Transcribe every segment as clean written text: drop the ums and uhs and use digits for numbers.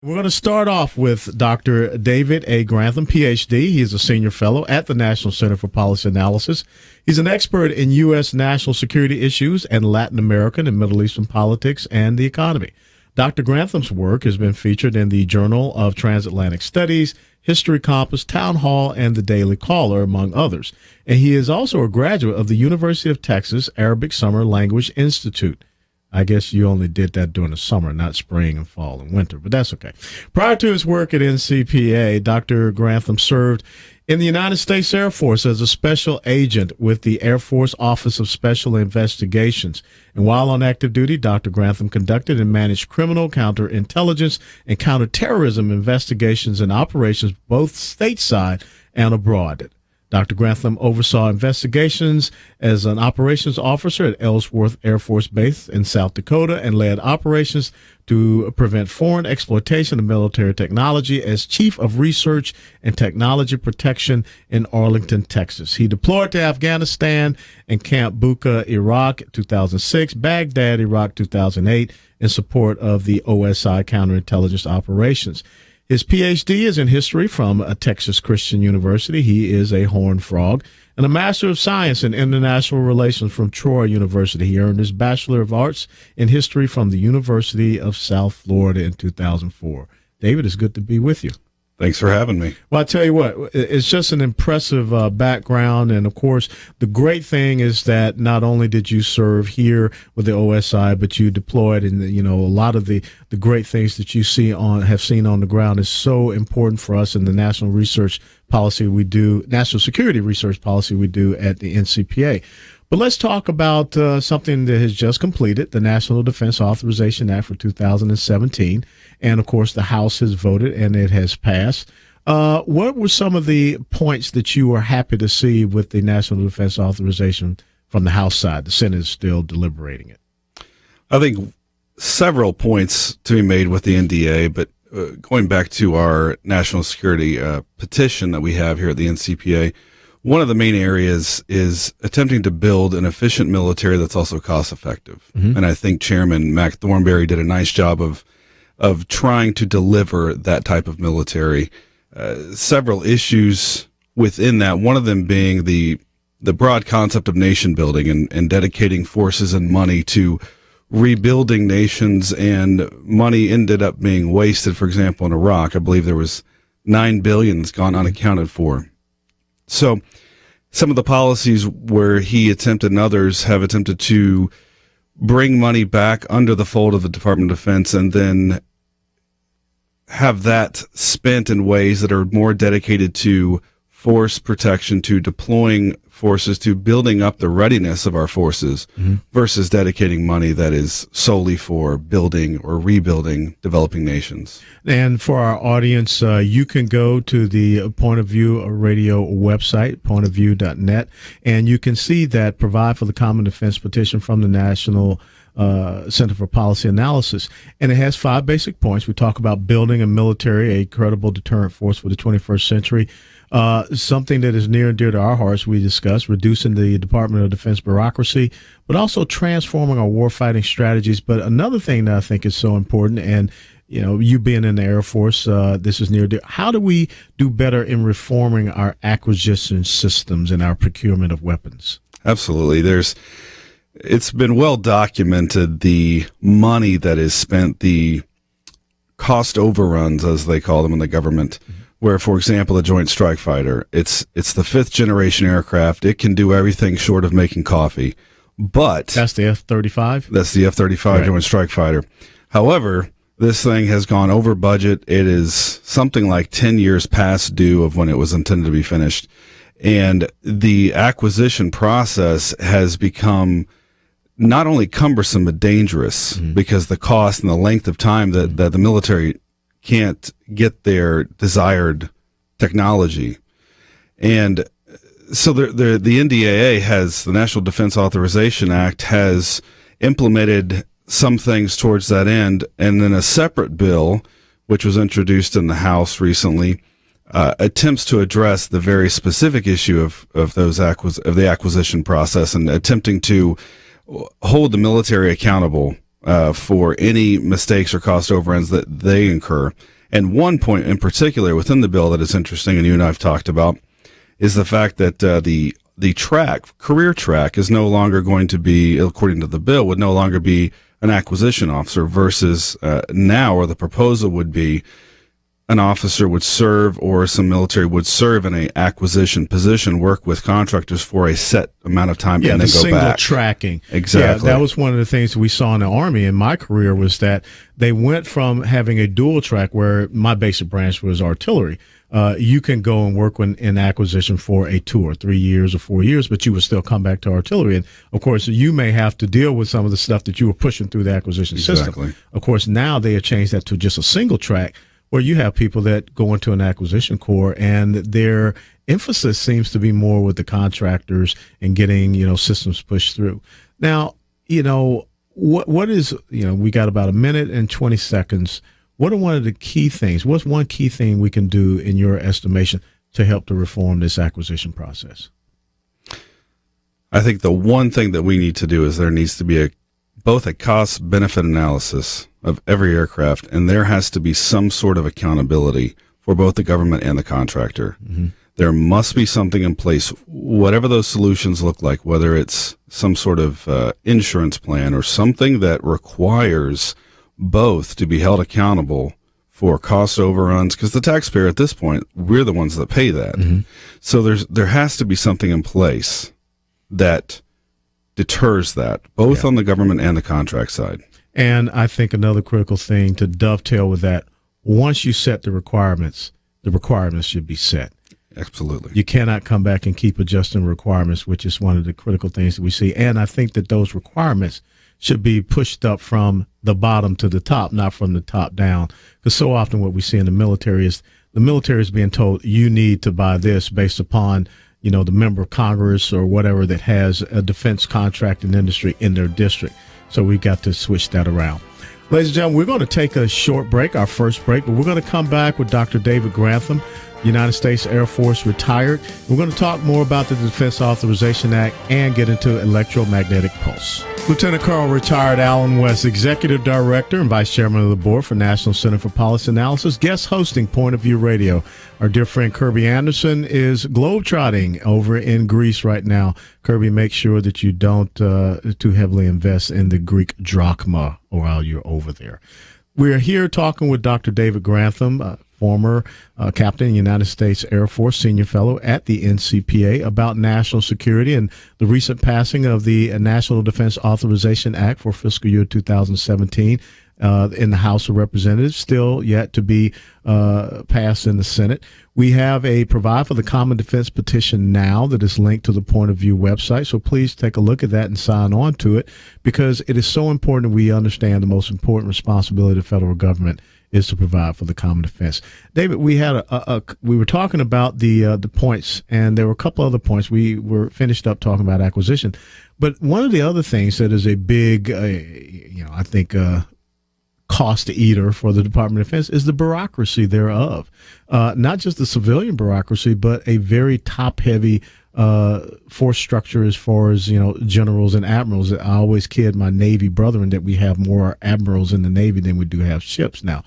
We're going to start off with Dr. David A. Grantham, Ph.D. He is a senior fellow at the National Center for Policy Analysis. He's an expert in U.S. national security issues and Latin American and Middle Eastern politics and the economy. Dr. Grantham's work has been featured in the Journal of Transatlantic Studies, History Compass, Town Hall, and the Daily Caller, among others. And he is also a graduate of the University of Texas Arabic Summer Language Institute. I guess you only did that during the summer, not spring and fall and winter, but that's okay. Prior to his work at NCPA, Dr. Grantham served in the United States Air Force as a special agent with the Air Force Office of Special Investigations. And while on active duty, Dr. Grantham conducted and managed criminal, counterintelligence, and counterterrorism investigations and operations both stateside and abroad. Dr. Grantham oversaw investigations as an operations officer at Ellsworth Air Force Base in South Dakota and led operations to prevent foreign exploitation of military technology as Chief of Research and Technology Protection in Arlington, Texas. He deployed to Afghanistan and Camp Bucca, Iraq, 2006, Baghdad, Iraq, 2008, in support of the OSI counterintelligence operations. His Ph.D. is in history from Texas Christian University. He is a Horned Frog, and a Master of Science in International Relations from Troy University. He earned his Bachelor of Arts in History from the University of South Florida in 2004. David, it's good to be with you. Thanks for having me. Well, I tell you what, it's just an impressive background. And, of course, the great thing is that not only did you serve here with the OSI, but you deployed. And, you know, a lot of the great things that you have seen on the ground is so important for us in the national research policy we do, national security research policy we do at the NCPA. But let's talk about something that has just completed, the National Defense Authorization Act for 2017. And, of course, the House has voted and it has passed. What were some of the points that you were happy to see with the National Defense Authorization from the House side? The Senate is still deliberating it. I think several points to be made with the NDA, but going back to our national security petition that we have here at the NCPA, one of the main areas is attempting to build an efficient military that's also cost effective. Mm-hmm. And I think Chairman Mac Thornberry did a nice job of trying to deliver that type of military. Several issues within that, one of them being the broad concept of nation building and dedicating forces and money to rebuilding nations, and money ended up being wasted. For example, in Iraq, I believe there was $9 billion that's gone unaccounted for. So some of the policies where he attempted and others have attempted to bring money back under the fold of the Department of Defense and then have that spent in ways that are more dedicated to force protection, to deploying forces, to building up the readiness of our forces, mm-hmm. versus dedicating money that is solely for building or rebuilding developing nations. And for our audience, you can go to the Point of View radio website, pointofview.net, and you can see that Provide for the Common Defense petition from the National Center for Policy Analysis. And it has 5 basic points. We talk about building a military, a credible deterrent force for the 21st century. Something that is near and dear to our hearts, we discussed, reducing the Department of Defense bureaucracy, but also transforming our warfighting strategies. But another thing that I think is so important, and you know, you being in the Air Force, this is near and dear. How do we do better in reforming our acquisition systems and our procurement of weapons? Absolutely. It's been well documented, the money that is spent, the cost overruns, as they call them in the government, mm-hmm. where, for example, the Joint Strike Fighter, it's the 5th generation aircraft. It can do everything short of making coffee. But that's the F-35? That's the F-35 right. Joint Strike Fighter. However, this thing has gone over budget. It is something like 10 years past due of when it was intended to be finished. And the acquisition process has become not only cumbersome but dangerous, mm-hmm. because the cost and the length of time that the military can't get their desired technology. And so the NDAA has, the National Defense Authorization Act has implemented some things towards that end. And then a separate bill, which was introduced in the House recently, attempts to address the very specific issue of the acquisition process and attempting to hold the military accountable for any mistakes or cost overruns that they incur. And one point in particular within the bill that is interesting, and you and I have talked about, is the fact that the career track is no longer going to be, according to the bill, would no longer be an acquisition officer versus now, or the proposal would be an officer would serve, or some military would serve in a acquisition position, work with contractors for a set amount of time, and then go single back. Tracking. Exactly. Yeah, that was one of the things we saw in the Army in my career, was that they went from having a dual track, where my basic branch was artillery. You can go and work in acquisition for 2 or 3 years or 4 years, but you would still come back to artillery. And of course, you may have to deal with some of the stuff that you were pushing through the acquisition system. Of course, now they have changed that to just a single track, where you have people that go into an acquisition corps, and their emphasis seems to be more with the contractors and getting, systems pushed through. Now, what is, we got about 1 minute and 20 seconds. What are one of the key things? What's one key thing we can do, in your estimation, to help to reform this acquisition process? I think the one thing that we need to do is there needs to be both a cost-benefit analysis of every aircraft, and there has to be some sort of accountability for both the government and the contractor. Mm-hmm. There must be something in place, whatever those solutions look like, whether it's some sort of insurance plan or something that requires both to be held accountable for cost overruns, because the taxpayer at this point, we're the ones that pay that. Mm-hmm. So there has to be something in place that deters that, both on the government and the contract side. And I think another critical thing to dovetail with that, once you set the requirements should be set. Absolutely. You cannot come back and keep adjusting requirements, which is one of the critical things that we see. And I think that those requirements should be pushed up from the bottom to the top, not from the top down. Because so often what we see in the military is being told, you need to buy this based upon, the member of Congress or whatever that has a defense contracting industry in their district. So we got to switch that around. Ladies and gentlemen, we're going to take a short break, our first break, but we're going to come back with Dr. David Grantham, United States Air Force retired. We're going to talk more about the Defense Authorization Act and get into electromagnetic pulse. Lieutenant Colonel retired Alan West, Executive Director and Vice Chairman of the Board for National Center for Policy Analysis, guest hosting Point of View Radio. Our dear friend Kirby Anderson is globetrotting over in Greece right now. Kirby, make sure that you don't too heavily invest in the Greek drachma while you're over there. We're here talking with Dr. David Grantham, former captain, United States Air Force, senior fellow at the NCPA, about national security and the recent passing of the National Defense Authorization Act for fiscal year 2017 in the House of Representatives, still yet to be passed in the Senate. We have a Provide for the Common Defense petition now that is linked to the Point of View website, so please take a look at that and sign on to it, because it is so important that we understand the most important responsibility of the federal government is to provide for the common defense. David, we had we were talking about the points, and there were a couple other points. We were finished up talking about acquisition, but one of the other things that is a big, I think, cost eater for the Department of Defense is the bureaucracy thereof. Not just the civilian bureaucracy, but a very top-heavy force structure as far as, generals and admirals. I always kid my Navy brethren that we have more admirals in the Navy than we do have ships now.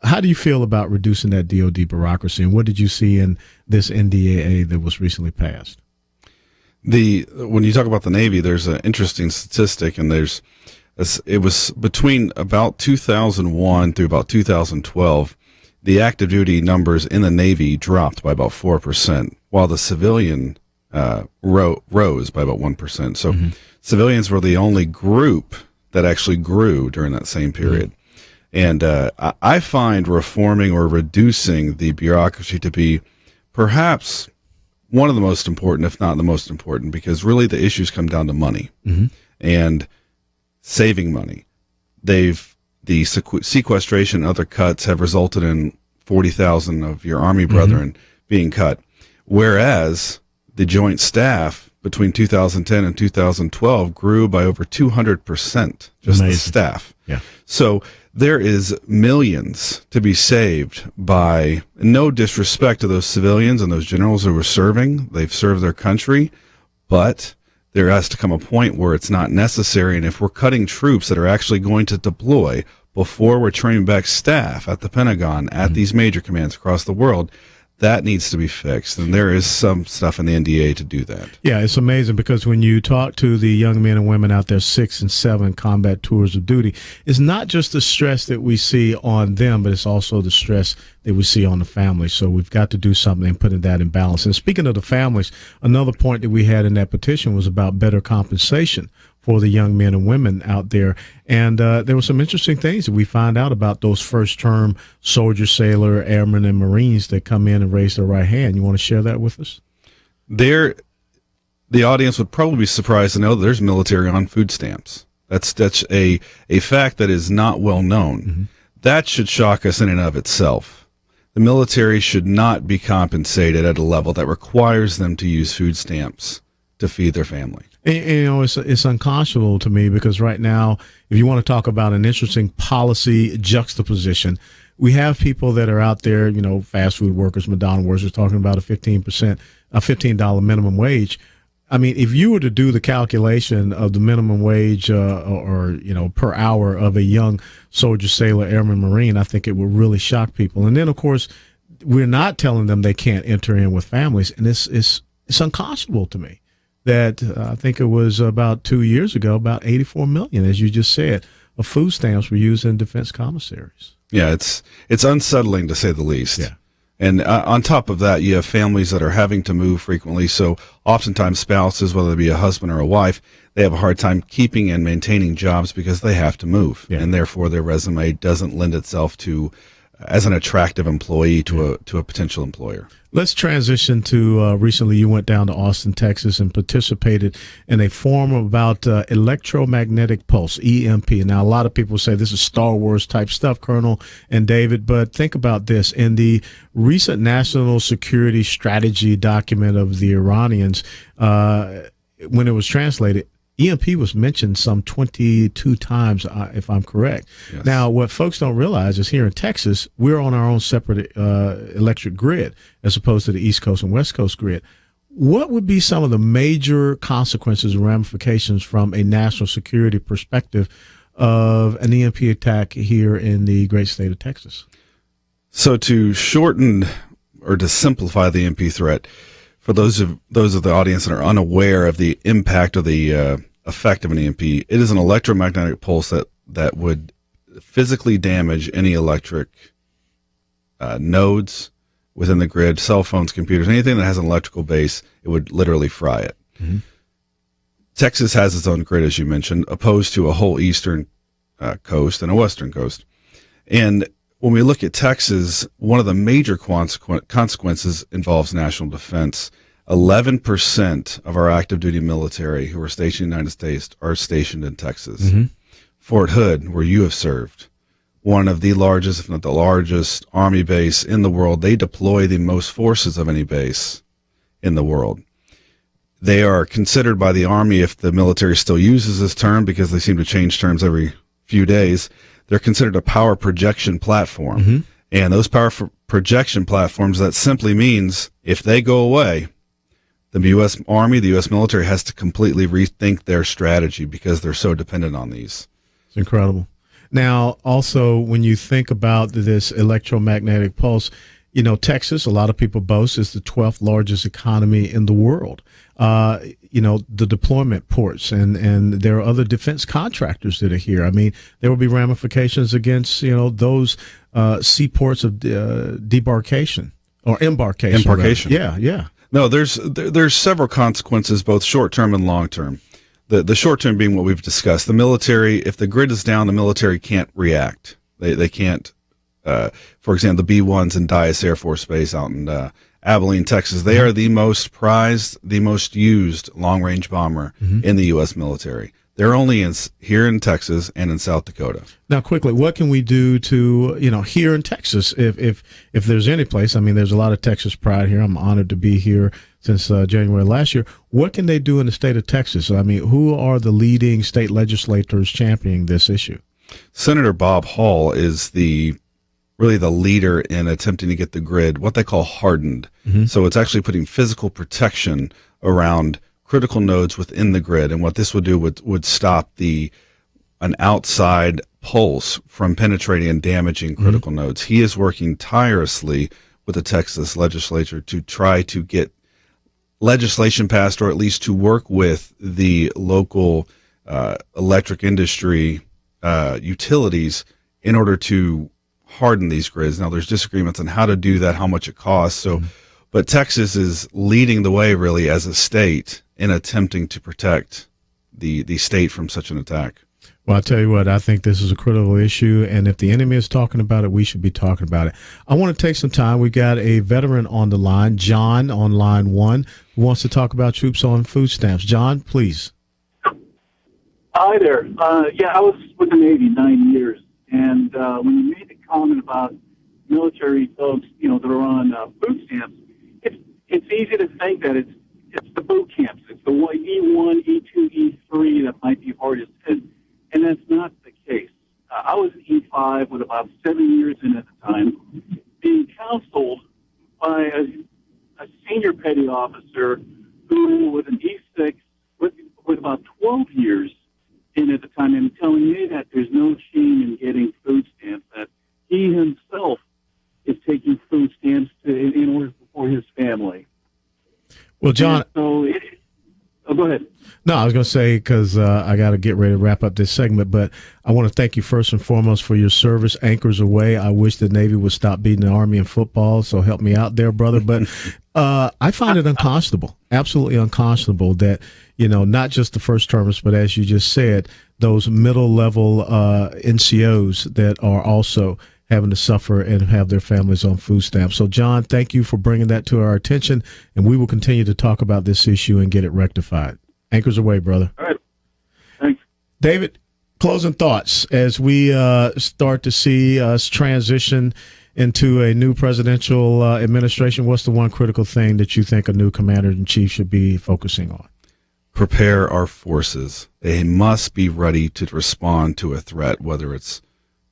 How do you feel about reducing that DoD bureaucracy, and what did you see in this NDAA that was recently passed? When you talk about the Navy, there's an interesting statistic, and it was between about 2001 through about 2012, the active duty numbers in the Navy dropped by about 4%, while the civilian rose by about 1%. So civilians were the only group that actually grew during that same period. And I find reforming or reducing the bureaucracy to be perhaps one of the most important, if not the most important, because really the issues come down to money and saving money. The sequestration and other cuts have resulted in 40,000 of your Army brethren being cut, whereas the joint staff between 2010 and 2012 grew by over 200%, just Amazing. The staff. Yeah. So there is millions to be saved by, no disrespect to those civilians and those generals who were serving. They've served their country, but there has to come a point where it's not necessary. And if we're cutting troops that are actually going to deploy before we're training back staff at the Pentagon, at these major commands across the world, that needs to be fixed. And there is some stuff in the NDA to do that. Yeah, it's amazing because when you talk to the young men and women out there, 6 and 7 combat tours of duty, it's not just the stress that we see on them, but it's also the stress that we see on the families. So we've got to do something and putting that in balance. And speaking of the families, another point that we had in that petition was about better compensation for the young men and women out there. And there were some interesting things that we find out about those first-term soldier, sailor, airmen, and Marines that come in and raise their right hand. You want to share that with us? The audience would probably be surprised to know that there's military on food stamps. That's a fact that is not well known. Mm-hmm. That should shock us in and of itself. The military should not be compensated at a level that requires them to use food stamps to feed their family. And, you know, it's unconscionable to me because right now, if you want to talk about an interesting policy juxtaposition, we have people that are out there, you know, fast food workers, McDonald's workers, talking about a $15 minimum wage. I mean, if you were to do the calculation of the minimum wage or, you know, per hour of a young soldier, sailor, airman, Marine, I think it would really shock people. And then, of course, we're not telling them they can't enter in with families. And it's unconscionable to me that I think it was about 2 years ago, about 84 million, as you just said, of food stamps were used in defense commissaries. Yeah, it's unsettling to say the least. Yeah. And on top of that, you have families that are having to move frequently. So oftentimes spouses, whether it be a husband or a wife, they have a hard time keeping and maintaining jobs because they have to move. Yeah. And therefore their resume doesn't lend itself to as an attractive employee to a potential employer. Let's transition to recently you went down to Austin, Texas, and participated in a forum about electromagnetic pulse, EMP. Now, a lot of people say this is Star Wars type stuff, Colonel and David, but think about this. In the recent national security strategy document of the Iranians, when it was translated, EMP was mentioned some 22 times, if I'm correct. Yes. Now, what folks don't realize is here in Texas, we're on our own separate electric grid as opposed to the East Coast and West Coast grid. What would be some of the major consequences and ramifications from a national security perspective of an EMP attack here in the great state of Texas? So to shorten or to simplify the EMP threat, for those of the audience that are unaware of the impact of the effect of an EMP, it is an electromagnetic pulse that would physically damage any electric nodes within the grid, cell phones, computers, anything that has an electrical base. It would literally fry it. Mm-hmm. Texas has its own grid, as you mentioned, opposed to a whole eastern coast and a western coast. And when we look at Texas, one of the major consequences involves national defense. 11% of our active duty military who are stationed in the United States are stationed in Texas. Mm-hmm. Fort Hood, where you have served, one of the largest, if not the largest, Army base in the world. They deploy the most forces of any base in the world. They are considered by the Army, if the military still uses this term, because they seem to change terms every few days, they're considered a power projection platform. Mm-hmm. And those power projection platforms, that simply means if they go away, the U.S. Army, the U.S. military has to completely rethink their strategy because they're so dependent on these. It's incredible. Now, also, when you think about this electromagnetic pulse, you know, Texas, a lot of people boast, is the 12th largest economy in the world. You know, the deployment ports and there are other defense contractors that are here. I mean, there will be ramifications against, you know, those seaports of debarkation or embarkation. Embarkation. Right? Yeah. No, there's several consequences, both short-term and long-term. The short-term being what we've discussed. The military, if the grid is down, the military can't react. They can't, for example, the B-1s in Dyess Air Force Base out in Abilene, Texas, they are the most prized, the most used long-range bomber in the U.S. military. They're only here in Texas and in South Dakota. Now, quickly, what can we do to, you know, here in Texas, if there's any place? I mean, there's a lot of Texas pride here. I'm honored to be here since January last year. What can they do in the state of Texas? I mean, who are the leading state legislators championing this issue? Senator Bob Hall is really the leader in attempting to get the grid, what they call hardened. Mm-hmm. So it's actually putting physical protection around critical nodes within the grid. And what this would do would stop an outside pulse from penetrating and damaging critical nodes. He is working tirelessly with the Texas legislature to try to get legislation passed, or at least to work with the local electric industry utilities in order to harden these grids. Now, there's disagreements on how to do that, how much it costs. So, but Texas is leading the way, really, as a state in attempting to protect the state from such an attack. Well, I'll tell you what, I think this is a critical issue, and if the enemy is talking about it, we should be talking about it. I want to take some time. We've got a veteran on the line, John, on line 1, who wants to talk about troops on food stamps. John, please. Hi there. I was with the Navy 9 years, and when you made the comment about military folks, that are on food stamps, it's easy to think that it's the boot camps. It's the E1, E2, E3 that might be hardest hit. And that's not the case. I was an E5 with about 7 years in at the time, being counseled by a senior petty officer who was an E6 with about 12 years in at the time, and telling me that there's no shame in getting food stamps, that he himself is taking food stamps in order for his family. Well, John... Go ahead. No, I was going to say, because I got to get ready to wrap up this segment, but I want to thank you first and foremost for your service. Anchors away. I wish the Navy would stop beating the Army in football, so help me out there, brother. But I find it unconscionable, absolutely unconscionable that, not just the first termers, but as you just said, those middle-level NCOs that are also having to suffer and have their families on food stamps. So, John, thank you for bringing that to our attention, and we will continue to talk about this issue and get it rectified. Anchors away, brother. All right. Thanks. David, closing thoughts as we start to see us transition into a new presidential administration. What's the one critical thing that you think a new commander-in-chief should be focusing on? Prepare our forces. They must be ready to respond to a threat, whether it's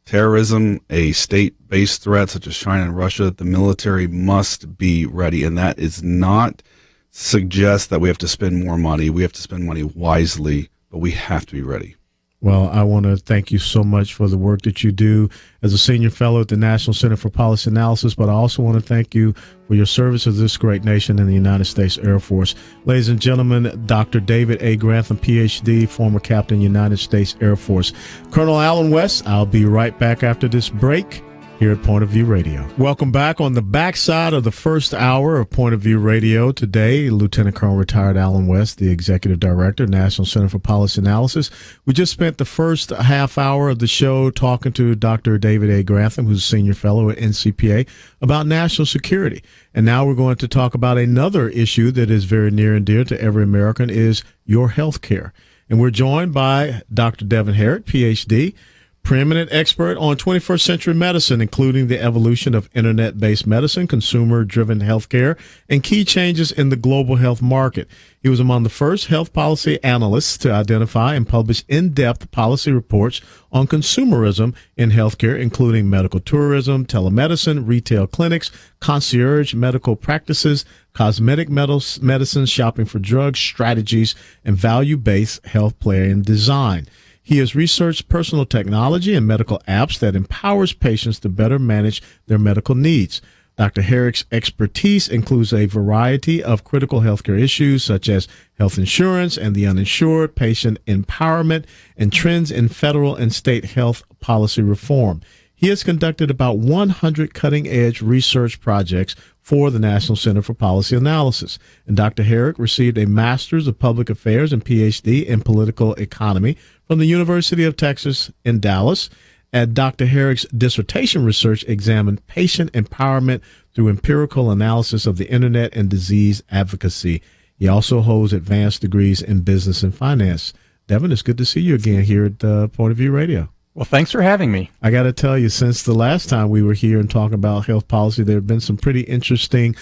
terrorism, a state-based threat such as China and Russia. The military must be ready, and that is not suggest that we have to spend more money. We have to spend money wisely, but we have to be ready. Well, I want to thank you so much for the work that you do as a senior fellow at the National Center for Policy Analysis, but I also want to thank you for your service to this great nation in the United States Air Force. Ladies and gentlemen, Dr. David A. Grantham, Ph.D., former captain, United States Air Force. Colonel Alan West, I'll be right back after this break here at Point of View Radio. Welcome back on the backside of the first hour of Point of View Radio. Today, Lieutenant Colonel retired Alan West, the Executive Director, National Center for Policy Analysis. We just spent the first half hour of the show talking to Dr. David A. Grantham, who's a senior fellow at NCPA, about national security. And now we're going to talk about another issue that is very near and dear to every American, is your health care. And we're joined by Dr. Devin Herrick, Ph.D., preeminent expert on 21st century medicine, including the evolution of internet-based medicine, consumer-driven healthcare, and key changes in the global health market. He was among the first health policy analysts to identify and publish in-depth policy reports on consumerism in healthcare, including medical tourism, telemedicine, retail clinics, concierge medical practices, cosmetic medicine, shopping for drugs, strategies, and value-based health plan design. He has researched personal technology and medical apps that empowers patients to better manage their medical needs. Dr. Herrick's expertise includes a variety of critical healthcare issues such as health insurance and the uninsured, patient empowerment, and trends in federal and state health policy reform. He has conducted about 100 cutting-edge research projects for the National Center for Policy Analysis. And Dr. Herrick received a Master's of Public Affairs and Ph.D. in Political Economy from the University of Texas in Dallas. And Dr. Herrick's dissertation research examined patient empowerment through empirical analysis of the Internet and disease advocacy. He also holds advanced degrees in business and finance. Devin, it's good to see you again here at Point of View Radio. Well, thanks for having me. I got to tell you, since the last time we were here and talking about health policy, there have been some pretty interesting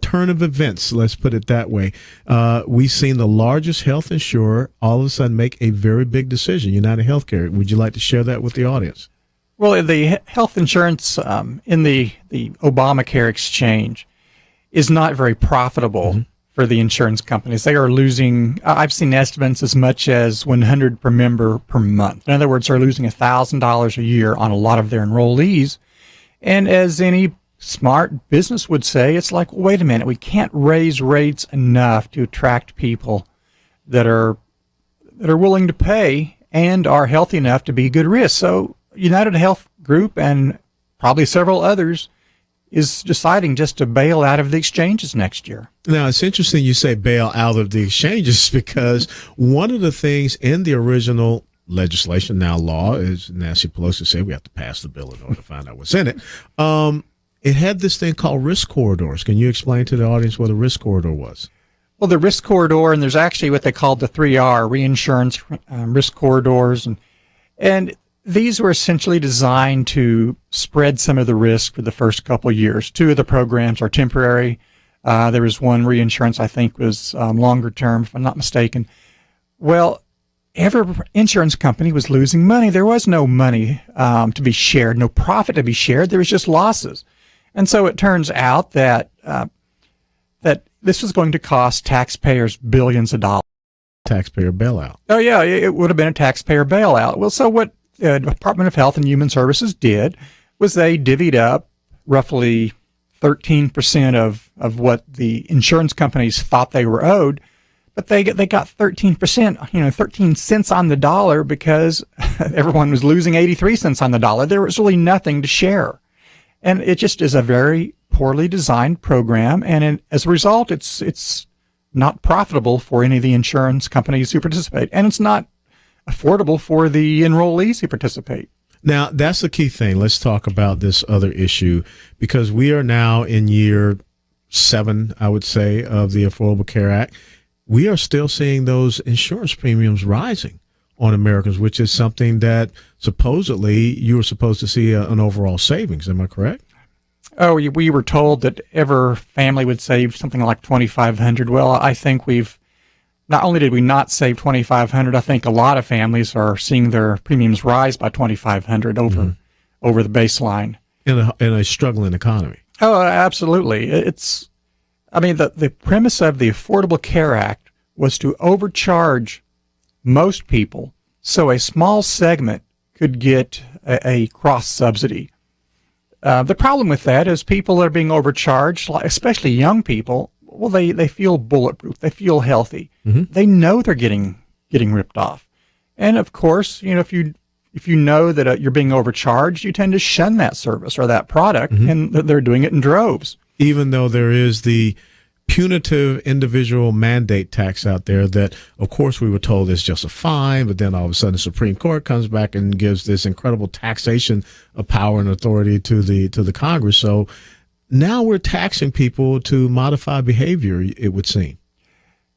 turn of events, let's put it that way. We've seen the largest health insurer all of a sudden make a very big decision, United Healthcare. Would you like to share that with the audience? Well, the health insurance in the Obamacare exchange is not very profitable for the insurance companies. They are losing, I've seen estimates as much as $100 per member per month. In other words, they're losing $1,000 a year on a lot of their enrollees. And as any smart business would say, it's like, wait a minute, we can't raise rates enough to attract people that are willing to pay and are healthy enough to be good risk. So United Health Group and probably several others is deciding just to bail out of the exchanges next year. Now, it's interesting you say bail out of the exchanges, because one of the things in the original legislation, now law, as Nancy Pelosi said, we have to pass the bill in order to find out what's in it. It had this thing called risk corridors. Can you explain to the audience what a risk corridor was? Well, the risk corridor, and there's actually what they called the 3R, reinsurance, risk corridors, and these were essentially designed to spread some of the risk for the first couple of years. Two of the programs are temporary. There was one reinsurance I think was longer term, if I'm not mistaken. Well, every insurance company was losing money. There was no money to be shared, no profit to be shared. There was just losses. And so it turns out that that this was going to cost taxpayers billions of dollars. Taxpayer bailout. Oh, yeah, it would have been a taxpayer bailout. Well, so what the Department of Health and Human Services did was they divvied up roughly 13% of what the insurance companies thought they were owed, but they got 13%, 13 cents on the dollar, because everyone was losing 83 cents on the dollar. There was really nothing to share. And it just is a very poorly designed program, and as a result, it's not profitable for any of the insurance companies who participate, and it's not affordable for the enrollees who participate. Now, that's the key thing. Let's talk about this other issue, because we are now in year 7, I would say, of the Affordable Care Act. We are still seeing those insurance premiums rising on Americans, which is something that supposedly you were supposed to see an overall savings. Am I correct? Oh, we were told that every family would save something like $2,500. Well, I think not only did we not save $2,500, I think a lot of families are seeing their premiums rise by $2,500 over the baseline. In a struggling economy. Oh, absolutely. The premise of the Affordable Care Act was to overcharge most people so a small segment could get a cross subsidy. The problem with that is people that are being overcharged, especially young people, well, they feel bulletproof. They feel healthy. Mm-hmm. They know they're getting ripped off. And of course, if you know that you're being overcharged, you tend to shun that service or that product, and they're doing it in droves. Even though there is the punitive individual mandate tax out there that, of course, we were told is just a fine, but then all of a sudden the Supreme Court comes back and gives this incredible taxation of power and authority to the Congress. So now we're taxing people to modify behavior, it would seem.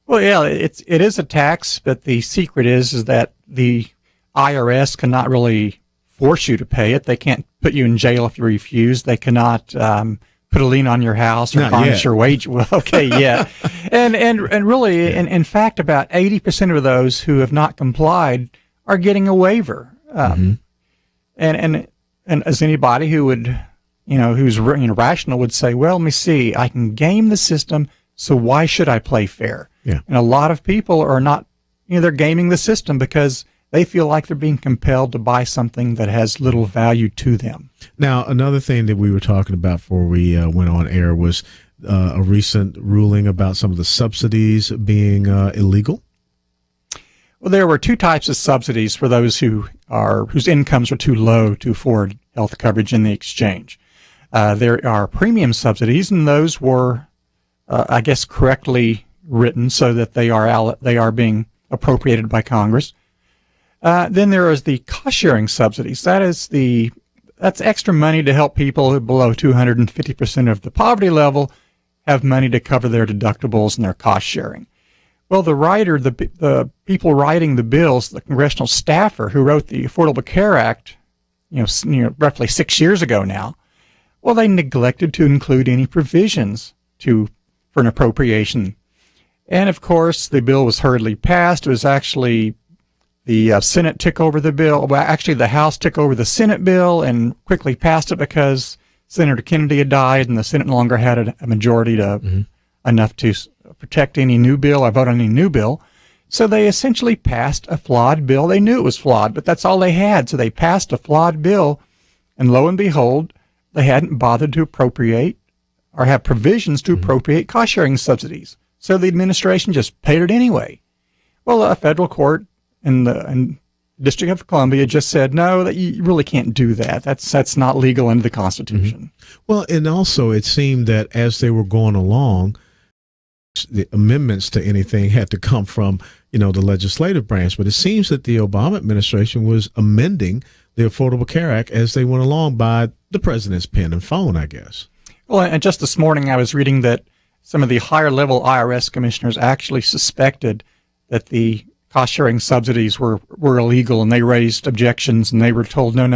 Well, yeah, it is a tax, but the secret is that the IRS cannot really force you to pay it. They can't put you in jail if you refuse. They cannot put a lien on your house or garnish your wage. Well, okay, yeah. And really, yeah. In fact, about 80% of those who have not complied are getting a waiver. And as anybody who would, who's rational would say, well, let me see, I can game the system, so why should I play fair? Yeah. And a lot of people are not, they're gaming the system because they feel like they're being compelled to buy something that has little value to them. Now, another thing that we were talking about before we went on air was a recent ruling about some of the subsidies being illegal. Well, there were two types of subsidies for those whose incomes are too low to afford health coverage in the exchange. There are premium subsidies, and those were, I guess, correctly written so that they are being appropriated by Congress. Then there is the cost-sharing subsidies. That's extra money to help people below 250% of the poverty level have money to cover their deductibles and their cost-sharing. Well, the people writing the bills, the congressional staffer who wrote the Affordable Care Act, roughly 6 years ago now, well, they neglected to include any provisions for an appropriation. And of course, the bill was hurriedly passed. It was actually the Senate took over the bill. Well, actually, the House took over the Senate bill and quickly passed it because Senator Kennedy had died, and the Senate no longer had a majority to enough to protect any new bill or vote on any new bill. So they essentially passed a flawed bill. They knew it was flawed, but that's all they had. So they passed a flawed bill, and lo and behold, they hadn't bothered to appropriate or have provisions to appropriate cost-sharing subsidies. So the administration just paid it anyway. Well, a federal court in the District of Columbia just said, no, that you really can't do that. That's not legal under the Constitution. Well, and also it seemed that as they were going along, the amendments to anything had to come from, the legislative branch. But it seems that the Obama administration was amending the Affordable Care Act as they went along by the president's pen and phone, I guess. Well, and just this morning I was reading that some of the higher level IRS commissioners actually suspected that the cost-sharing subsidies were illegal, and they raised objections, and they were told, no,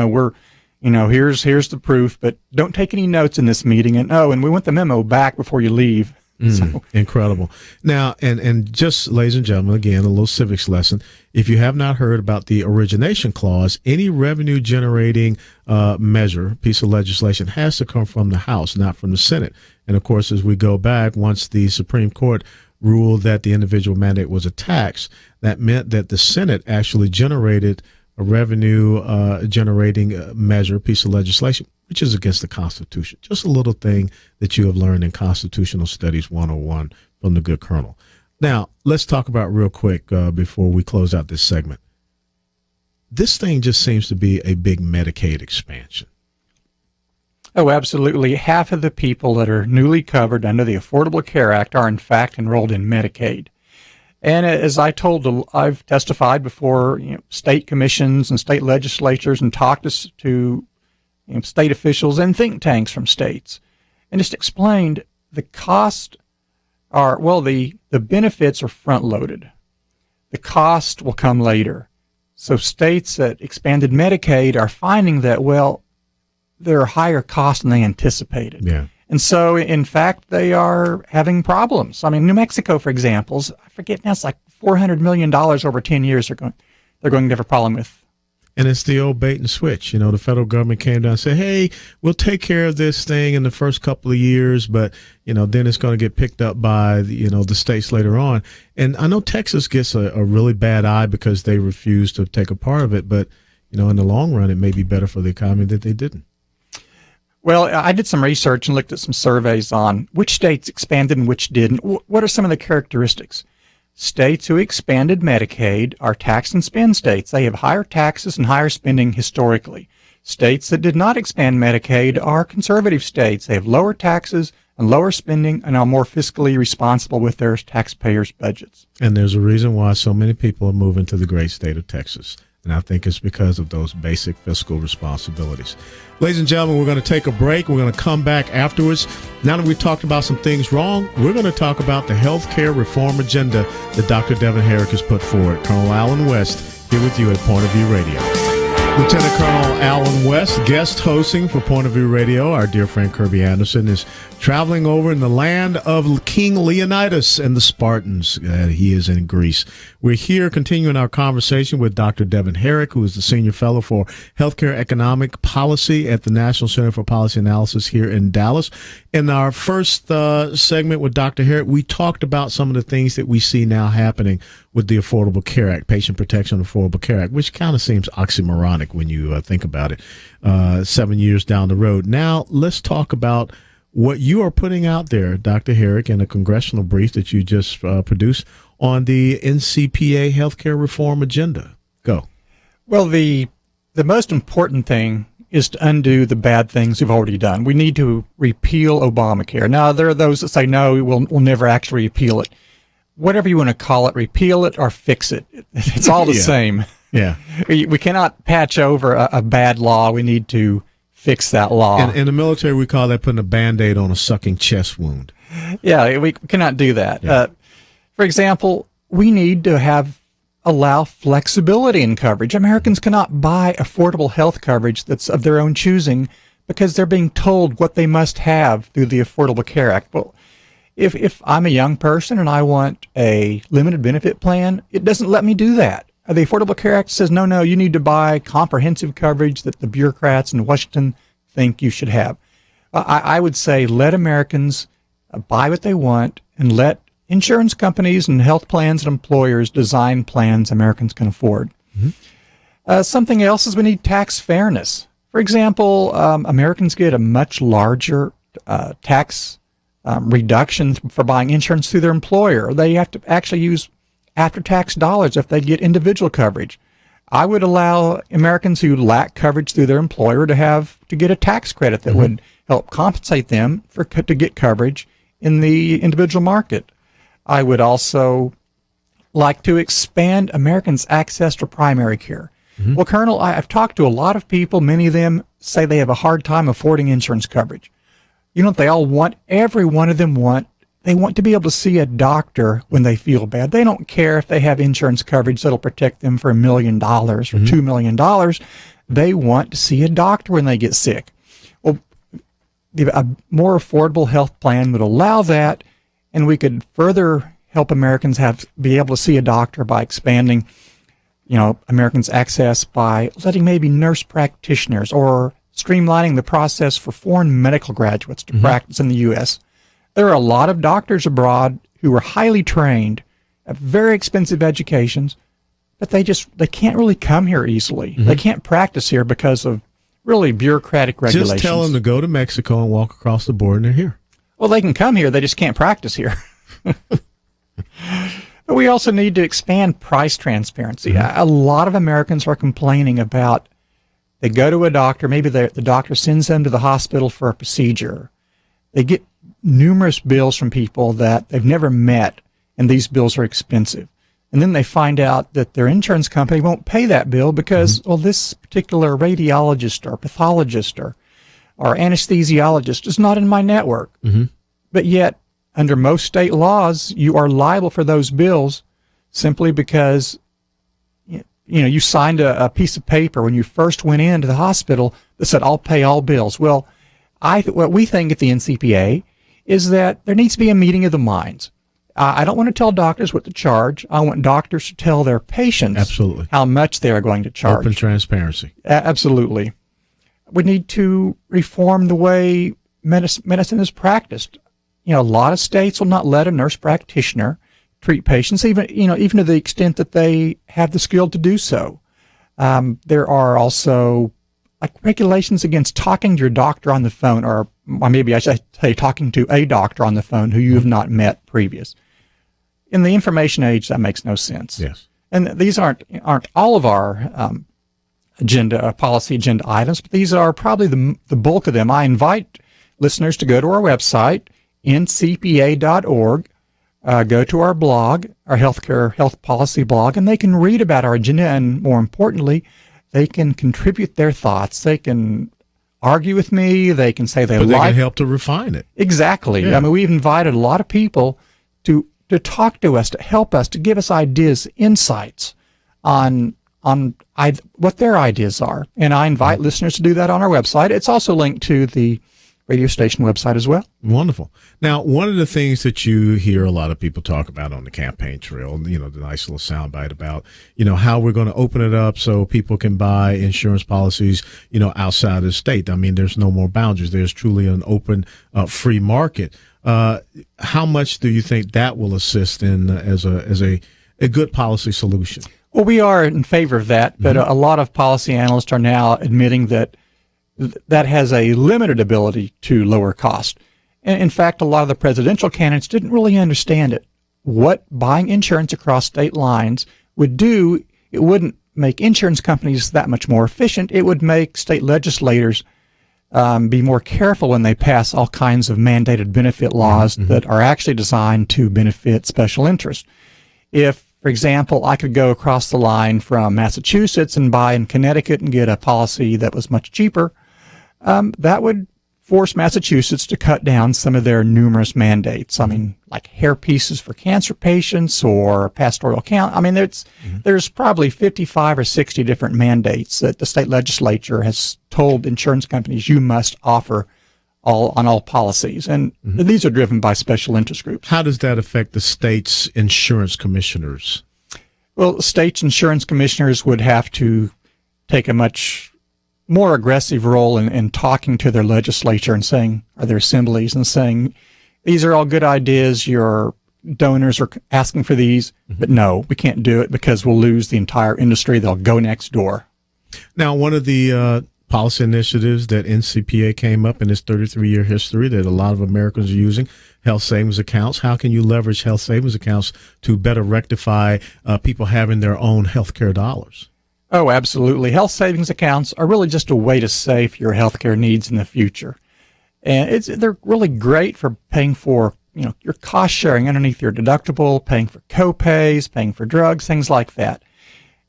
here's the proof, but don't take any notes in this meeting, and we want the memo back before you leave. So. Incredible. Now, and just, ladies and gentlemen, again, a little civics lesson. If you have not heard about the origination clause, any revenue-generating piece of legislation has to come from the House, not from the Senate. And, of course, as we go back, once the Supreme Court ruled that the individual mandate was a tax, that meant that the Senate actually generated a revenue-generating piece of legislation, which is against the Constitution. Just a little thing that you have learned in Constitutional Studies 101 from the good Colonel. Now, let's talk about real quick before we close out this segment. This thing just seems to be a big Medicaid expansion. Oh, absolutely. Half of the people that are newly covered under the Affordable Care Act are, in fact, enrolled in Medicaid. And as I've testified before state commissions and state legislatures and talked to state officials and think tanks from states, and just explained the cost the benefits are front-loaded. The cost will come later. So states that expanded Medicaid are finding that, there are higher costs than they anticipated. Yeah. And so, in fact, they are having problems. I mean, New Mexico, for example, I forget now, it's like $400 million over 10 years they're going to have a problem with. And it's the old bait and switch. The federal government came down and said, hey, we'll take care of this thing in the first couple of years, but, then it's going to get picked up by, the states later on. And I know Texas gets a really bad eye because they refuse to take a part of it, but, in the long run, it may be better for the economy that they didn't. Well, I did some research and looked at some surveys on which states expanded and which didn't. What are some of the characteristics? States who expanded Medicaid are tax and spend states. They have higher taxes and higher spending historically. States that did not expand Medicaid are conservative states. They have lower taxes and lower spending and are more fiscally responsible with their taxpayers' budgets. And there's a reason why so many people are moving to the great state of Texas. And I think it's because of those basic fiscal responsibilities. Ladies and gentlemen, we're going to take a break. We're going to come back afterwards. Now that we've talked about some things wrong, we're going to talk about the health care reform agenda that Dr. Devin Herrick has put forward. Colonel Alan West here with you at Point of View Radio. Lieutenant Colonel Alan West, guest hosting for Point of View Radio. Our dear friend Kirby Anderson is traveling over in the land of King Leonidas and the Spartans. He is in Greece. We're here continuing our conversation with Dr. Devin Herrick, who is the Senior Fellow for Healthcare Economic Policy at the National Center for Policy Analysis here in Dallas. In our first segment with Dr. Herrick, we talked about some of the things that we see now happening with the Affordable Care Act, Patient Protection Affordable Care Act, which kind of seems oxymoronic when you think about it 7 years down the road. Now, let's talk about what you are putting out there, Dr. Herrick, in a congressional brief that you just produced on the NCPA healthcare reform agenda. Go. Well, the most important thing is to undo the bad things we've already done. We need to repeal Obamacare. Now, there are those that say, no, we'll never actually repeal it. Whatever you want to call it, repeal it or fix it. It's all the same. Yeah. We cannot patch over a bad law. We need to fix that law. In the military, we call that putting a Band-Aid on a sucking chest wound. Yeah, we cannot do that. Yeah. For example, we need to allow flexibility in coverage. Americans cannot buy affordable health coverage that's of their own choosing because they're being told what they must have through the Affordable Care Act. Well, if I'm a young person and I want a limited benefit plan, it doesn't let me do that. The Affordable Care Act says, no, you need to buy comprehensive coverage that the bureaucrats in Washington think you should have. I would say let Americans buy what they want and let insurance companies and health plans and employers design plans Americans can afford. Something else is we need tax fairness. For example, Americans get a much larger tax reduction for buying insurance through their employer. They have to actually use after-tax dollars if they get individual coverage. I would allow Americans who lack coverage through their employer to get a tax credit that would help compensate them to get coverage in the individual market. I would also like to expand Americans' access to primary care. Well, Colonel, I've talked to a lot of people. Many of them say they have a hard time affording insurance coverage. You know what they all want? Every one of them they want to be able to see a doctor when they feel bad. They don't care if they have insurance coverage that'll protect them for $1 million or $2 million. They want to see a doctor when they get sick. Well, a more affordable health plan would allow that, and we could further help Americans be able to see a doctor by expanding, Americans' access by letting maybe nurse practitioners or streamlining the process for foreign medical graduates to practice in the U.S. There are a lot of doctors abroad who are highly trained, have very expensive educations, but they can't really come here easily. They can't practice here because of really bureaucratic regulations. Just tell them to go to Mexico and walk across the border and they're here. Well, they can come here, they just can't practice here. But we also need to expand price transparency. A lot of Americans are complaining about they go to a doctor, maybe the doctor sends them to the hospital for a procedure. They get numerous bills from people that they've never met, and these bills are expensive. And then they find out that their insurance company won't pay that bill because, this particular radiologist or pathologist or anesthesiologist is not in my network. But yet, under most state laws, you are liable for those bills simply because you signed a piece of paper when you first went into the hospital that said, I'll pay all bills. Well, what we think at the NCPA is that there needs to be a meeting of the minds. I don't want to tell doctors what to charge. I want doctors to tell their patients how much they are going to charge. Open transparency. Absolutely. We need to reform the way medicine is practiced. A lot of states will not let a nurse practitioner treat patients, even to the extent that they have the skill to do so. There are also regulations against talking to your doctor on the phone, or maybe I should say talking to a doctor on the phone who you have not met previous. In the information age, that makes no sense. Yes. And these aren't all of our policy agenda items, but these are probably the bulk of them. I invite listeners to go to our website, ncpa.org, go to our blog, our health policy blog, and they can read about our agenda, and more importantly, they can contribute their thoughts. They can argue with me. They can say they can help to refine it. Exactly. Yeah. I mean, we've invited a lot of people to talk to us, to help us, to give us ideas, insights on what their ideas are. And I invite listeners to do that on our website. It's also linked to the radio station website as well. Wonderful. Now, one of the things that you hear a lot of people talk about on the campaign trail, the nice little soundbite about, how we're going to open it up so people can buy insurance policies, outside of the state. I mean, there's no more boundaries. There's truly an open, free market. How much do you think that will assist in as a good policy solution? Well, we are in favor of that, but a lot of policy analysts are now admitting that has a limited ability to lower cost. And in fact, a lot of the presidential candidates didn't really understand it. What buying insurance across state lines would do, it wouldn't make insurance companies that much more efficient. It would make state legislators be more careful when they pass all kinds of mandated benefit laws that are actually designed to benefit special interests. If, for example, I could go across the line from Massachusetts and buy in Connecticut and get a policy that was much cheaper, that would force Massachusetts to cut down some of their numerous mandates. I mean, like hair pieces for cancer patients or pastoral count. I mean, there's probably 55 or 60 different mandates that the state legislature has told insurance companies you must offer on all policies. And these are driven by special interest groups. How does that affect the state's insurance commissioners? Well, state's insurance commissioners would have to take a much more aggressive role in talking to their legislature and saying, or their assemblies, and saying, these are all good ideas. Your donors are asking for these, but no, we can't do it because we'll lose the entire industry. They'll go next door. Now, one of the policy initiatives that NCPA came up in its 33-year history that a lot of Americans are using, health savings accounts. How can you leverage health savings accounts to better rectify people having their own health care dollars? Oh, absolutely. Health savings accounts are really just a way to save for your health care needs in the future. And they're really great for paying for, your cost sharing underneath your deductible, paying for co-pays, paying for drugs, things like that.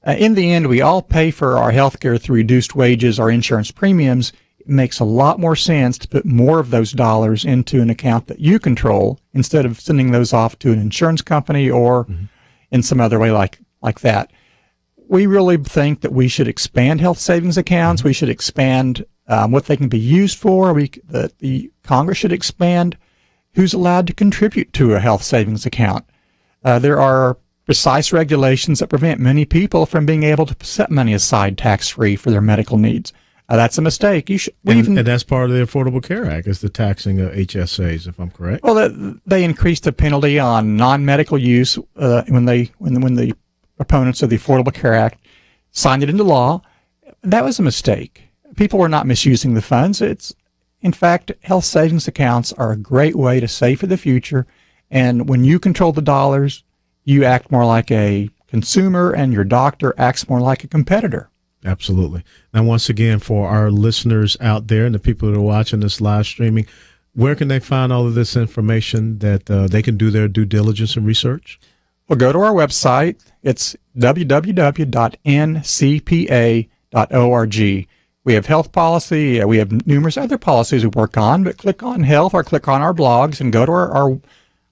In the end, we all pay for our health care through reduced wages or insurance premiums. It makes a lot more sense to put more of those dollars into an account that you control instead of sending those off to an insurance company or in some other way like that. We really think that we should expand health savings accounts. We should expand what they can be used for. The Congress should expand who's allowed to contribute to a health savings account. There are precise regulations that prevent many people from being able to set money aside tax-free for their medical needs. That's a mistake. And that's part of the Affordable Care Act, is the taxing of HSAs, if I'm correct. Well, they increased the penalty on non-medical use when the proponents of the Affordable Care Act signed it into law. That was a mistake. People were not misusing the funds. In fact, health savings accounts are a great way to save for the future. And when you control the dollars, you act more like a consumer and your doctor acts more like a competitor. Absolutely. Now, once again, for our listeners out there and the people that are watching this live streaming, where can they find all of this information that they can do their due diligence and research? Well, go to our website. It's www.ncpa.org. We have health policy. We have numerous other policies we work on, but click on health or click on our blogs and go to our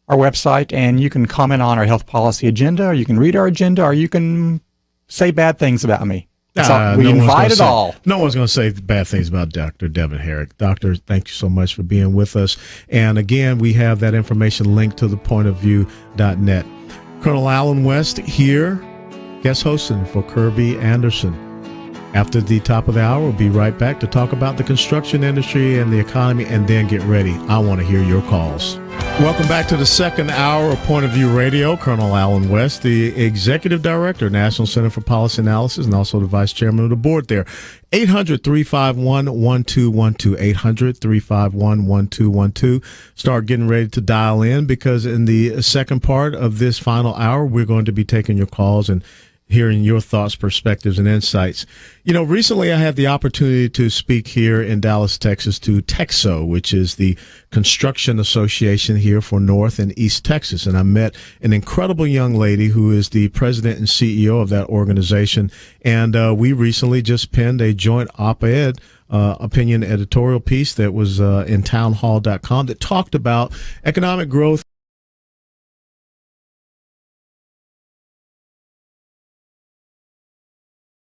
website, and you can comment on our health policy agenda, or you can read our agenda, or you can say bad things about me. We invite it all. No one's going to say bad things about Dr. Devin Herrick. Doctor, thank you so much for being with us. And again, we have that information linked to thepointofview.net. Colonel Alan West here, guest hosting for Kirby Anderson. After the top of the hour, we'll be right back to talk about the construction industry and the economy, and then get ready. I want to hear your calls. Welcome back to the second hour of Point of View Radio. Colonel Alan West, the Executive Director, National Center for Policy Analysis, and also the Vice Chairman of the Board there. 800-351-1212, 800-351-1212. Start getting ready to dial in, because in the second part of this final hour, we're going to be taking your calls and hearing your thoughts, perspectives, and insights. Recently I had the opportunity to speak here in Dallas, Texas, to TEXO, which is the construction association here for North and East Texas. And I met an incredible young lady who is the president and CEO of that organization. And we recently just penned a joint op-ed opinion editorial piece that was in townhall.com that talked about economic growth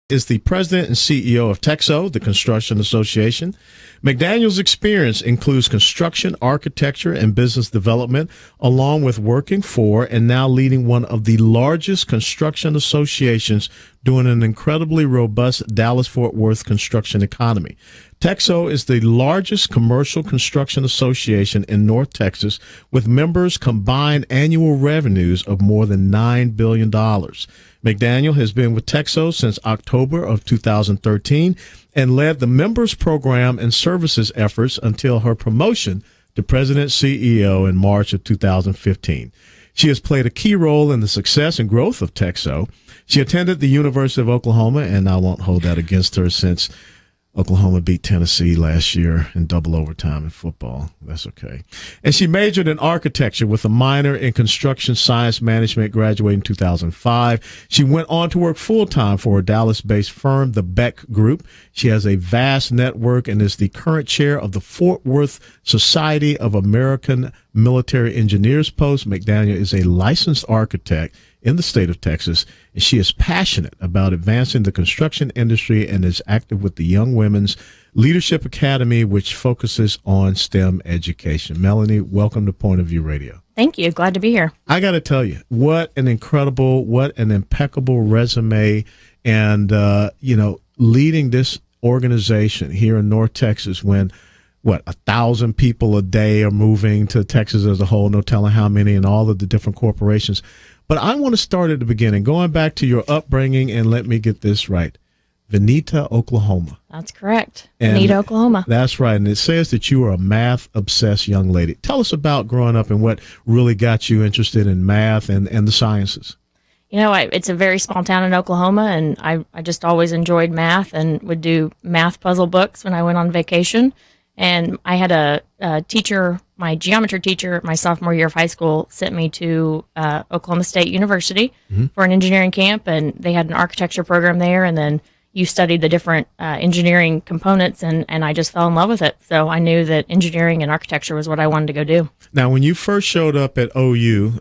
is the president and CEO of TEXO, the Construction Association. McDaniel's experience includes construction, architecture, and business development, along with working for and now leading one of the largest construction associations doing an incredibly robust Dallas-Fort Worth construction economy. TEXO is the largest commercial construction association in North Texas, with members' combined annual revenues of more than $9 billion. McDaniel has been with TEXO since October of 2013 and led the members program and services efforts until her promotion to President CEO in March of 2015. She has played a key role in the success and growth of TEXO. She attended the University of Oklahoma, and I won't hold that against her since Oklahoma beat Tennessee last year in double overtime in football. That's okay. And she majored in architecture with a minor in construction science management, graduating in 2005. She went on to work full-time for a Dallas-based firm, the Beck Group. She has a vast network and is the current chair of the Fort Worth Society of American Military Engineers Post. McDaniel is a licensed architect in the state of Texas, and she is passionate about advancing the construction industry and is active with the Young Women's Leadership Academy, which focuses on STEM education. Melanie, welcome to Point of View Radio. Thank you. Glad to be here. I got to tell you, what an impeccable resume, and, leading this organization here in North Texas when what, 1,000 people a day are moving to Texas as a whole, no telling how many, and all of the different corporations. But I want to start at the beginning, going back to your upbringing, and let me get this right. Vinita, Oklahoma. That's correct. Vinita, Oklahoma. That's right. And it says that you are a math-obsessed young lady. Tell us about growing up and what really got you interested in math and the sciences. You know, it's a very small town in Oklahoma, and I just always enjoyed math and would do math puzzle books when I went on vacation. And I had a teacher, my geometry teacher, my sophomore year of high school, sent me to Oklahoma State University for an engineering camp, and they had an architecture program there, and then you studied the different engineering components, and I just fell in love with it. So I knew that engineering and architecture was what I wanted to go do. Now, when you first showed up at OU,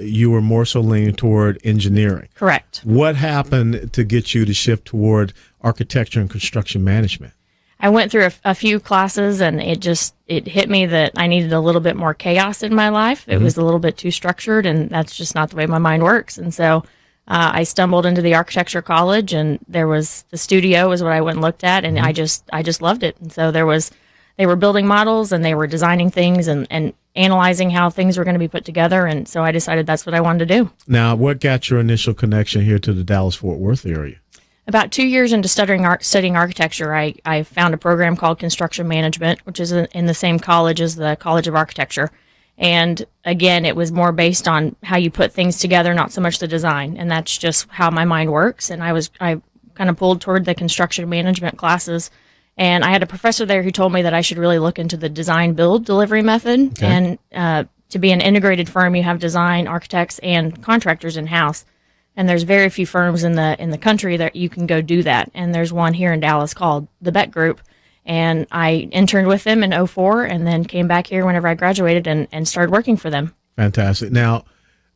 you were more so leaning toward engineering. Correct. What happened to get you to shift toward architecture and construction management? I went through a few classes, and it hit me that I needed a little bit more chaos in my life. It was a little bit too structured, and that's just not the way my mind works. And so I stumbled into the architecture college, and there was the studio was what I went and looked at, and I just loved it. And so they were building models, and they were designing things and analyzing how things were going to be put together. And so I decided that's what I wanted to do. Now, what got your initial connection here to the Dallas-Fort Worth area? About 2 years into studying architecture, I found a program called construction management, which is in the same college as the College of Architecture. And again, it was more based on how you put things together, not so much the design. And that's just how my mind works. And I kind of pulled toward the construction management classes. And I had a professor there who told me that I should really look into the design build delivery method. Okay. And to be an integrated firm, you have design, architects, and contractors in-house. And there's very few firms in the country that you can go do that. And there's one here in Dallas called the Beck Group. And I interned with them in 2004 and then came back here whenever I graduated and started working for them. Fantastic. Now,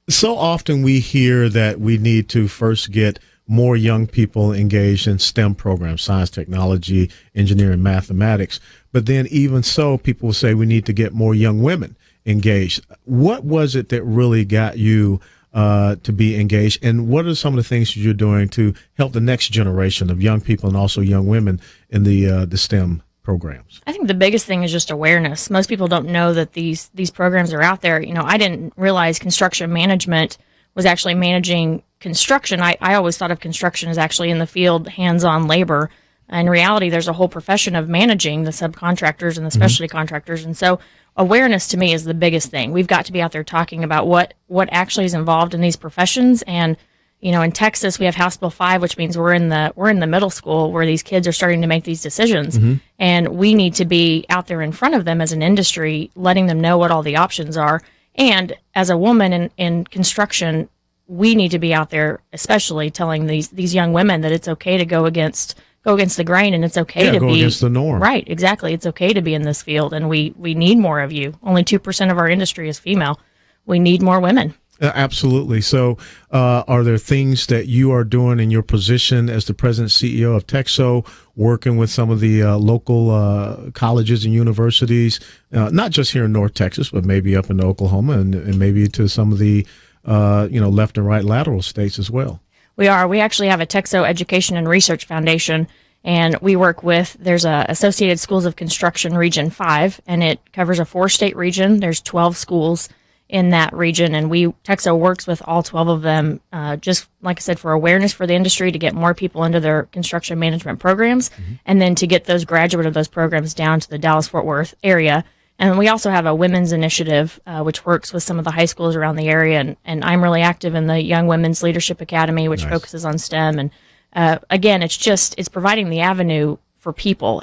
so often we hear that we need to first get more young people engaged in STEM programs, science, technology, engineering, mathematics. But then even so, people will say we need to get more young women engaged. What was it that really got you to be engaged, and what are some of the things you're doing to help the next generation of young people and also young women in the STEM programs? I think the biggest thing is just awareness. Most people don't know that these programs are out there. You know, I didn't realize construction management was actually managing construction. I always thought of construction as actually in the field, hands-on labor. In reality, there's a whole profession of managing the subcontractors and the specialty contractors, and so awareness to me is the biggest thing. We've got to be out there talking about what actually is involved in these professions. And, you know, in Texas, we have House Bill 5, which means we're in the middle school where these kids are starting to make these decisions. And we need to be out there in front of them as an industry, letting them know what all the options are. And as a woman in construction, we need to be out there, especially telling these young women that it's okay to go against the grain, and it's okay to be against the norm. Right, exactly. It's okay to be in this field, and we need more of you. Only 2% of our industry is female. We need more women. Absolutely. So are there things that you are doing in your position as the president CEO of Texo, working with some of the local colleges and universities, not just here in North Texas, but maybe up in Oklahoma and maybe to some of the left and right lateral states as well? We are. We actually have a Texo Education and Research Foundation, and we work with, there's a Associated Schools of Construction Region 5, and it covers a 4-state region. There's 12 schools in that region, and Texo works with all 12 of them, just like I said, for awareness for the industry, to get more people into their construction management programs, and then to get those graduate of those programs down to the Dallas-Fort Worth area. And we also have a women's initiative, which works with some of the high schools around the area. And I'm really active in the Young Women's Leadership Academy, which focuses on STEM. And again, it's providing the avenue for people.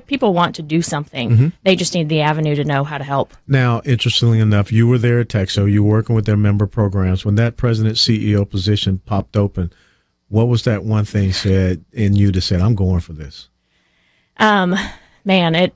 People want to do something. They just need the avenue to know how to help. Now, interestingly enough, you were there at Texo. You were working with their member programs. When that president CEO position popped open, what was that one thing said in you that said, I'm going for this? Man,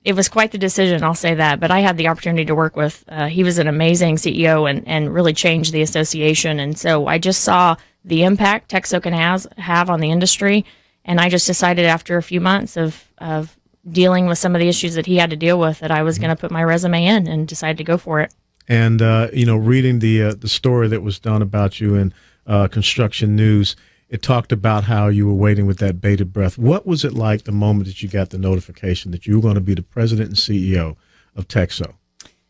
it was quite the decision, I'll say that. But I had the opportunity to work with, he was an amazing CEO and really changed the association. And so I just saw the impact Texo can have on the industry. And I just decided after a few months of dealing with some of the issues that he had to deal with that I was going to put my resume in and decided to go for it. And, reading the story that was done about you in Construction News, it talked about how you were waiting with that bated breath. What was it like the moment that you got the notification that you were going to be the president and CEO of Texo?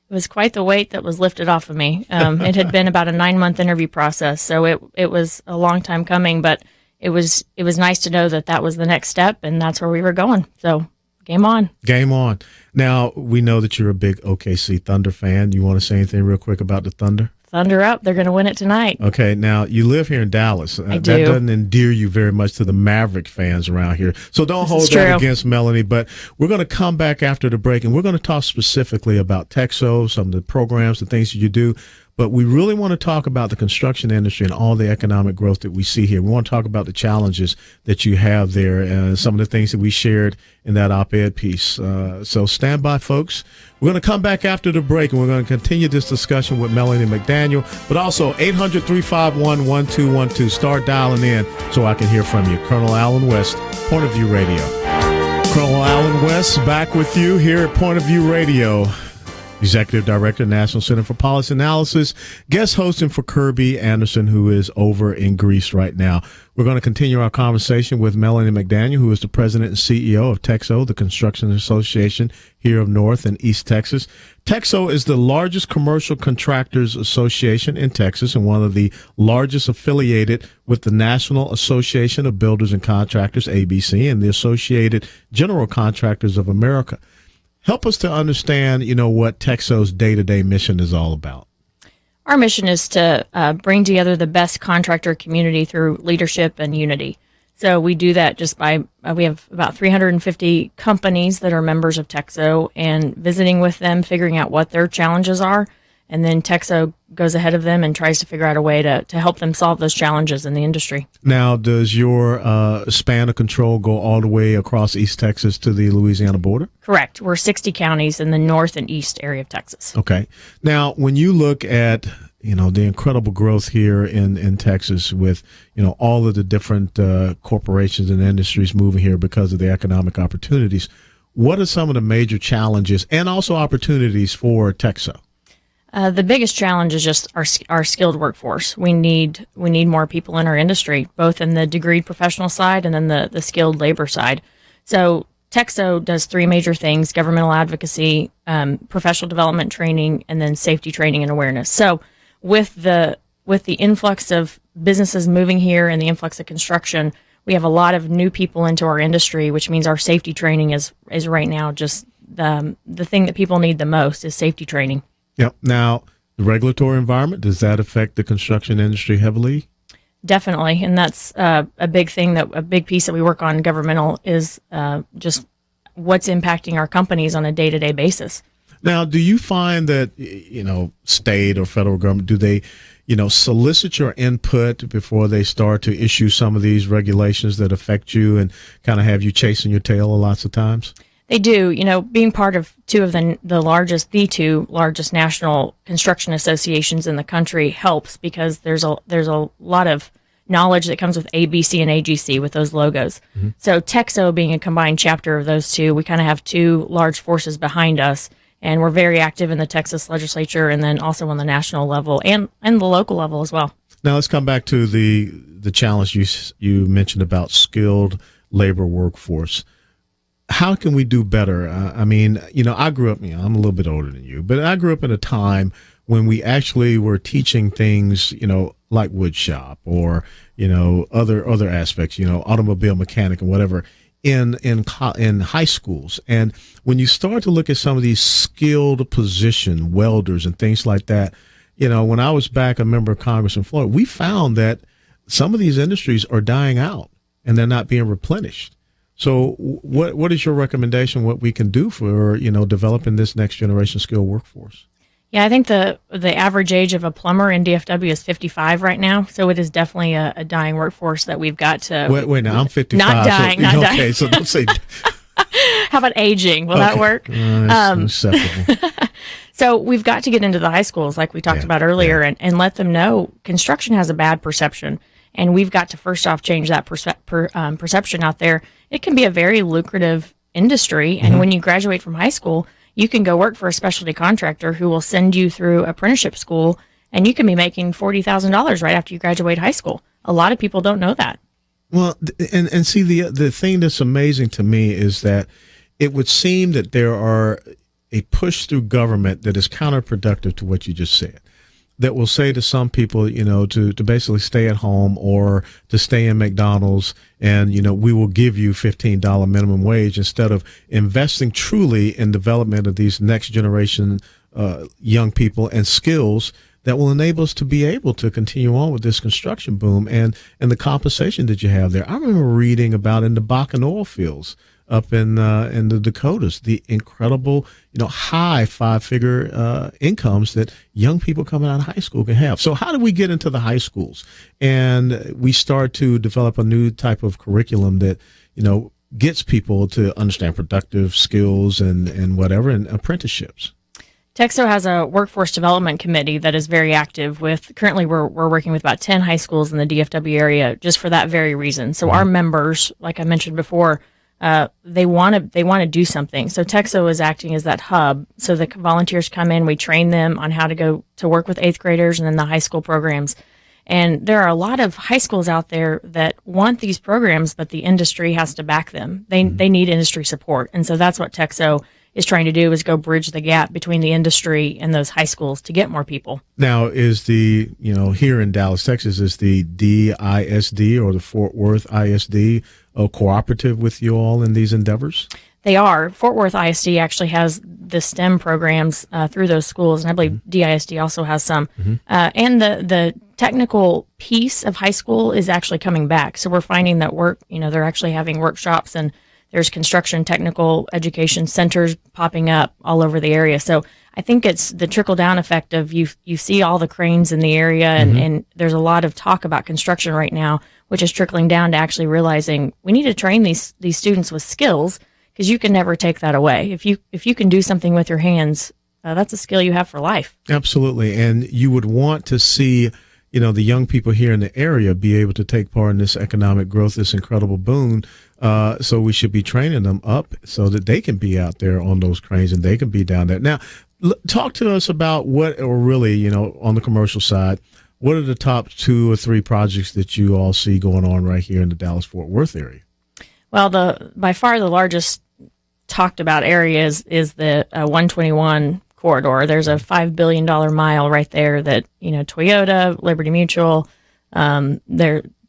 It was quite the weight that was lifted off of me. It had been about a 9-month interview process, so it was a long time coming, but it was nice to know that was the next step, and that's where we were going. So game on. Game on. Now, we know that you're a big OKC Thunder fan. You want to say anything real quick about the Thunder? Thunder up. They're going to win it tonight. Okay. Now, you live here in Dallas. I do. That doesn't endear you very much to the Maverick fans around here. So don't hold that against Melanie. But we're going to come back after the break, and we're going to talk specifically about Texo, some of the programs, the things that you do. But we really want to talk about the construction industry and all the economic growth that we see here. We want to talk about the challenges that you have there and some of the things that we shared in that op-ed piece. So stand by, folks. We're going to come back after the break, and we're going to continue this discussion with Melanie McDaniel, but also 800-351-1212. Start dialing in so I can hear from you. Colonel Alan West, Point of View Radio. Colonel Alan West back with you here at Point of View Radio. Executive Director, National Center for Policy Analysis, guest hosting for Kirby Anderson, who is over in Greece right now. We're going to continue our conversation with Melanie McDaniel, who is the president and CEO of Texo, the construction association here of North and East Texas. Texo is the largest commercial contractors association in Texas and one of the largest affiliated with the National Association of Builders and Contractors, ABC, and the Associated General Contractors of America. Help us to understand, what Texo's day-to-day mission is all about. Our mission is to bring together the best contractor community through leadership and unity. So we do that just by, we have about 350 companies that are members of Texo, and visiting with them, figuring out what their challenges are, and then Texo goes ahead of them and tries to figure out a way to help them solve those challenges in the industry. Now, does your span of control go all the way across East Texas to the Louisiana border? Correct. We're 60 counties in the north and east area of Texas. Okay. Now, when you look at the incredible growth here in Texas with, all of the different corporations and industries moving here because of the economic opportunities, what are some of the major challenges and also opportunities for Texo? The biggest challenge is just our skilled workforce. We need more people in our industry, both in the degreed professional side and then the skilled labor side. So Texo does 3 major things: governmental advocacy, professional development training, and then safety training and awareness. So with the influx of businesses moving here and the influx of construction, we have a lot of new people into our industry, which means our safety training is right now just the thing that people need the most is safety training. Yep. Now, the regulatory environment, does that affect the construction industry heavily? Definitely. And that's a big thing, a big piece that we work on governmental is just what's impacting our companies on a day-to-day basis. Now, do you find that, state or federal government, do they, solicit your input before they start to issue some of these regulations that affect you and kind of have you chasing your tail lots of times? They do. Being part of two largest national construction associations in the country helps because there's a lot of knowledge that comes with ABC and AGC with those logos. Mm-hmm. So Texo being a combined chapter of those two, we kind of have 2 large forces behind us, and we're very active in the Texas legislature and then also on the national level and the local level as well. Now let's come back to the challenge you mentioned about skilled labor workforce. How can we do better? I grew up, I'm a little bit older than you, but I grew up in a time when we actually were teaching things, like wood shop or, other aspects, automobile mechanic and whatever in high schools. And when you start to look at some of these skilled position welders and things like that, when I was back a member of Congress in Florida, we found that some of these industries are dying out and they're not being replenished. So what is your recommendation, what we can do for, developing this next generation skilled workforce? Yeah, I think the average age of a plumber in DFW is 55 right now. So it is definitely a dying workforce that we've got to... Wait, now I'm 55. Not dying, not dying. Okay, so don't say... How about aging? Will that work? That's acceptable. So we've got to get into the high schools like we talked about earlier and let them know construction has a bad perception. And we've got to first off change that perception out there. It can be a very lucrative industry. And when you graduate from high school, you can go work for a specialty contractor who will send you through apprenticeship school, and you can be making $40,000 right after you graduate high school. A lot of people don't know that. Well, and see, the thing that's amazing to me is that it would seem that there are a push through government that is counterproductive to what you just said. That will say to some people, to basically stay at home or to stay in McDonald's, and we will give you $15 minimum wage, instead of investing truly in development of these next generation young people and skills that will enable us to be able to continue on with this construction boom and the compensation that you have there. I remember reading about in the Bakken oil fields up in the Dakotas, the incredible, high 5-figure incomes that young people coming out of high school can have. So how do we get into the high schools and we start to develop a new type of curriculum that, gets people to understand productive skills and whatever, and apprenticeships? Texo has a workforce development committee that is very active with, currently we're working with about 10 high schools in the DFW area just for that very reason. So our members, like I mentioned before, they want to do something. So Texo is acting as that hub. So the volunteers come in, we train them on how to go to work with 8th graders and then the high school programs. And there are a lot of high schools out there that want these programs, but the industry has to back them. They need industry support. And so that's what Texo is trying to do, is go bridge the gap between the industry and those high schools to get more people. Now, is the, here in Dallas, Texas, is the DISD or the Fort Worth ISD cooperative with you all in these endeavors? They are. Fort Worth ISD actually has the STEM programs through those schools, and I believe DISD also has some. And the technical piece of high school is actually coming back. So we're finding that they're actually having workshops, and there's construction technical education centers popping up all over the area. So I think it's the trickle-down effect of you see all the cranes in the area, and there's a lot of talk about construction right now, which is trickling down to actually realizing we need to train these students with skills, because you can never take that away. If you can do something with your hands, that's a skill you have for life. Absolutely. And you would want to see, the young people here in the area be able to take part in this economic growth, this incredible boon. So we should be training them up so that they can be out there on those cranes and they can be down there. Now, talk to us about what, or really, on the commercial side, what are the top 2 or 3 projects that you all see going on right here in the Dallas-Fort Worth area? Well, by far the largest talked about area is the 121 corridor. There's a $5 billion mile right there that, Toyota, Liberty Mutual,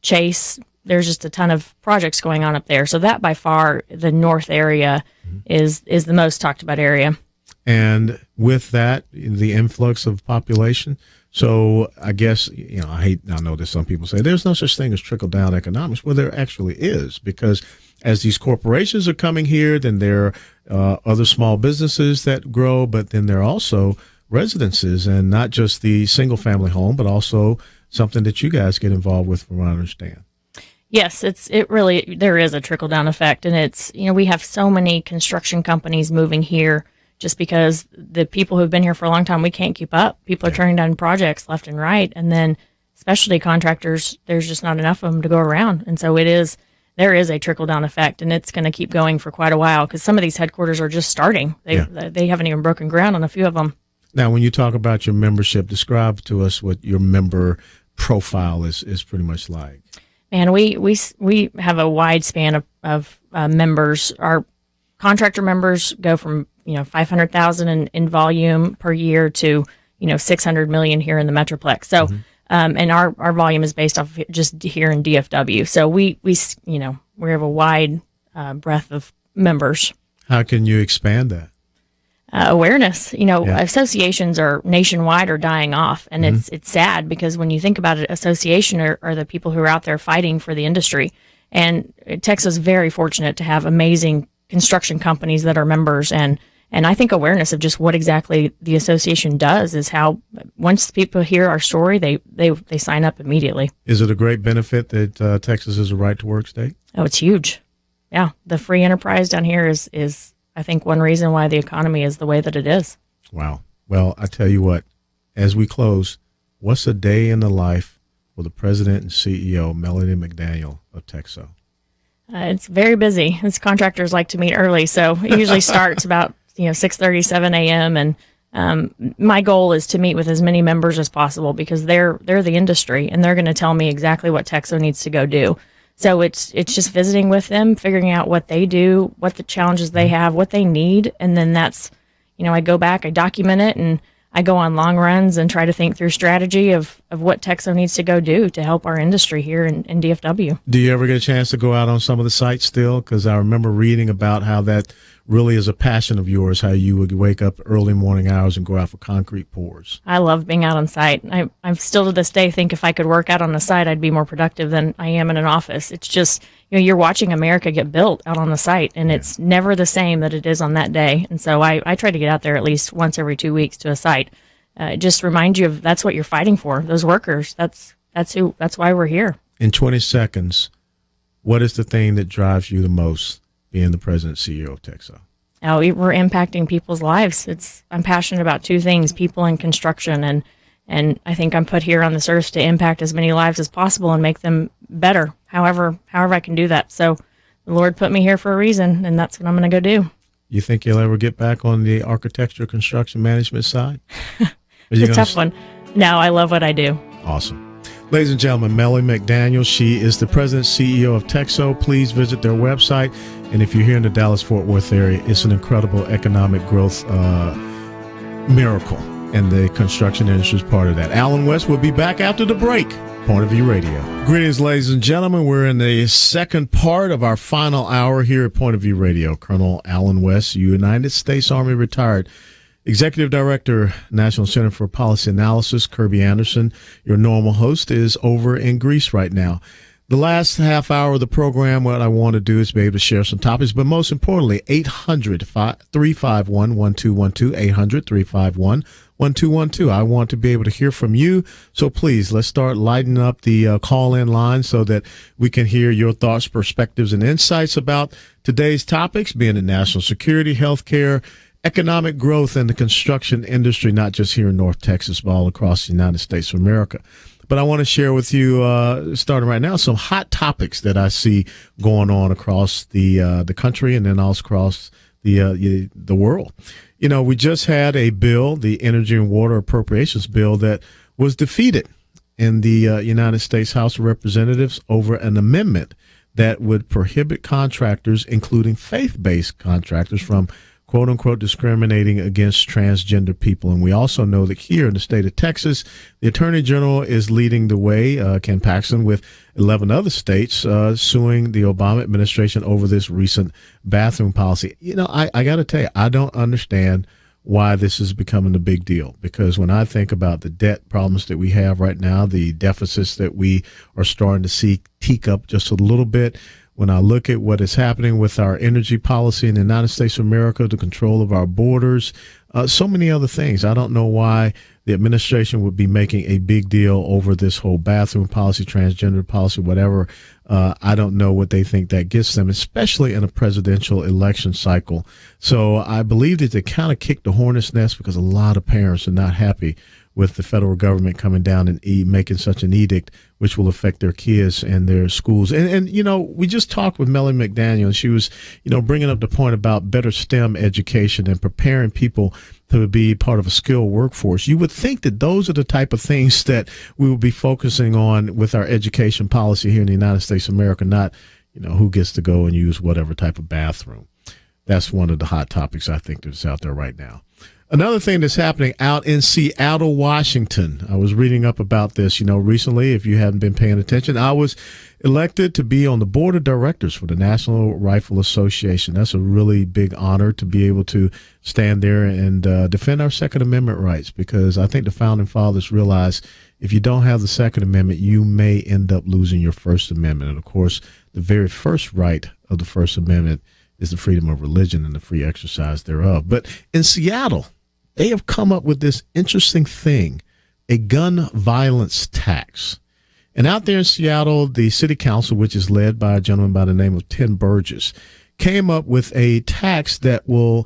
Chase, there's just a ton of projects going on up there. So that by far, the north area is the most talked about area. And with that, the influx of population. So I guess, I know that some people say there's no such thing as trickle down economics. Well, there actually is, because as these corporations are coming here, then there are other small businesses that grow, but then there are also residences, and not just the single family home, but also something that you guys get involved with, from what I understand. Yes, there is a trickle down effect, and it's, we have so many construction companies moving here just because the people who've been here for a long time, we can't keep up. People are turning down projects left and right, and then specialty contractors, there's just not enough of them to go around, and so there is a trickle down effect, and it's going to keep going for quite a while, because some of these headquarters are just starting. They haven't even broken ground on a few of them. Now, when you talk about your membership, describe to us what your member profile is pretty much like. Man, we have a wide span of members. Our contractor members go from 500,000 in volume per year to 600 million here in the Metroplex. So, and our volume is based off just here in DFW. So we have a wide breadth of members. How can you expand that? Awareness. Associations are nationwide are dying off, and it's sad, because when you think about it, association are the people who are out there fighting for the industry. And Texas is very fortunate to have amazing construction companies that are members, and I think awareness of just what exactly the association does is how, once people hear our story, they sign up immediately. Is it a great benefit that Texas is a right to work state? Oh, it's huge. Yeah, the free enterprise down here is I think one reason why the economy is the way that it is. Wow. Well, I tell you what, as we close, what's a day in the life for the president and CEO, Melanie McDaniel of Texo? It's very busy. As contractors like to meet early, so it usually starts about 6:30, 7 a.m. And my goal is to meet with as many members as possible, because they're the industry, and they're going to tell me exactly what Texo needs to go do. So it's just visiting with them, figuring out what they do, what the challenges they have, what they need, and then that's, I go back, I document it, and I go on long runs and try to think through strategy of what Texo needs to go do to help our industry here in DFW. Do you ever get a chance to go out on some of the sites still? Because I remember reading about how that really is a passion of yours, how you would wake up early morning hours and go out for concrete pours. I love being out on site. I still to this day think if I could work out on the site, I'd be more productive than I am in an office. It's just, you're watching America get built out on the site, and it's never the same that it is on that day. And so I try to get out there at least once every 2 weeks to a site. Just remind you of that's what you're fighting for, those workers. That's why we're here. In 20 seconds, what is the thing that drives you the most being the president and CEO of Texo? Oh, we're impacting people's lives. I'm passionate about two things, people and construction, and I think I'm put here on this earth to impact as many lives as possible and make them better, however I can do that. So the Lord put me here for a reason, and that's what I'm going to go do. You think you'll ever get back on the architecture, construction management side? It's a tough one. No, I love what I do. Awesome. Ladies and gentlemen, Melly McDaniel, she is the president CEO of Texo. Please visit their website. And if you're here in the Dallas-Fort Worth area, it's an incredible economic growth miracle. And the construction industry is part of that. Alan West will be back after the break. Point of View Radio. Greetings, ladies and gentlemen. We're in the second part of our final hour here at Point of View Radio. Colonel Alan West, United States Army retired. Executive Director, National Center for Policy Analysis, Kirby Anderson. Your normal host is over in Greece right now. The last half hour of the program, what I want to do is be able to share some topics, but most importantly, 800-351-1212, 800-351-1212. I want to be able to hear from you, so please, let's start lighting up the call-in line so that we can hear your thoughts, perspectives, and insights about today's topics, being in national security, healthcare, economic growth, and the construction industry, not just here in North Texas, but all across the United States of America. But I want to share with you, starting right now, some hot topics that I see going on across the country and then also across the world. We just had a bill, the Energy and Water Appropriations Bill, that was defeated in the United States House of Representatives over an amendment that would prohibit contractors, including faith-based contractors, from quote-unquote discriminating against transgender people. And we also know that here in the state of Texas, the Attorney General is leading the way, Ken Paxton, with 11 other states suing the Obama administration over this recent bathroom policy. I got to tell you, I don't understand why this is becoming a big deal, because when I think about the debt problems that we have right now, the deficits that we are starting to see teak up just a little bit, when I look at what is happening with our energy policy in the United States of America, the control of our borders, so many other things, I don't know why the administration would be making a big deal over this whole bathroom policy, transgender policy, whatever. I don't know what they think that gets them, especially in a presidential election cycle. So I believe that they kind of kicked the hornet's nest because a lot of parents are not happy with the federal government coming down and making such an edict, which will affect their kids and their schools. And we just talked with Melly McDaniel, and she was, bringing up the point about better STEM education and preparing people to be part of a skilled workforce. You would think that those are the type of things that we will be focusing on with our education policy here in the United States of America, not, who gets to go and use whatever type of bathroom. That's one of the hot topics I think that's out there right now. Another thing that's happening out in Seattle, Washington, I was reading up about this, recently. If you haven't been paying attention, I was elected to be on the board of directors for the National Rifle Association. That's a really big honor to be able to stand there and defend our Second Amendment rights, because I think the Founding Fathers realized if you don't have the Second Amendment, you may end up losing your First Amendment. And, of course, the very first right of the First Amendment is the freedom of religion and the free exercise thereof. But in Seattle, they have come up with this interesting thing, a gun violence tax. And out there in Seattle, the city council, which is led by a gentleman by the name of Tim Burgess, came up with a tax that will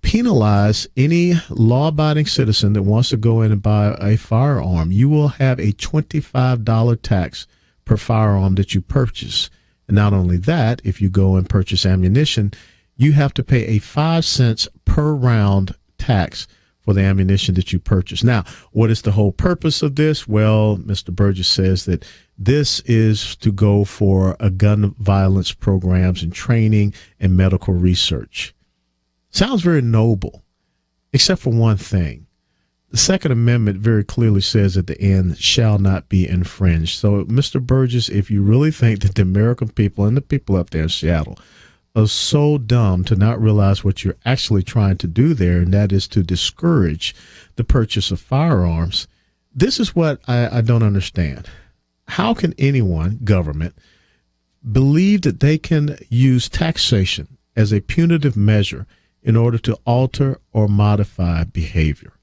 penalize any law-abiding citizen that wants to go in and buy a firearm. You will have a $25 tax per firearm that you purchase. And not only that, if you go and purchase ammunition, you have to pay a 5 cents per round tax for the ammunition that you purchase. Now, what is the whole purpose of this? Well, Mr. Burgess says that This is to go for a gun violence programs and training and medical research. Sounds very noble, except for one thing. The Second Amendment very clearly says at the end, shall not be infringed. So, Mr. Burgess, if you really think that the American people and the people up there in Seattle are so dumb to not realize what you're actually trying to do there, and that is to discourage the purchase of firearms, this is what I don't understand. How can anyone, government, believe that they can use taxation as a punitive measure in order to alter or modify behavior?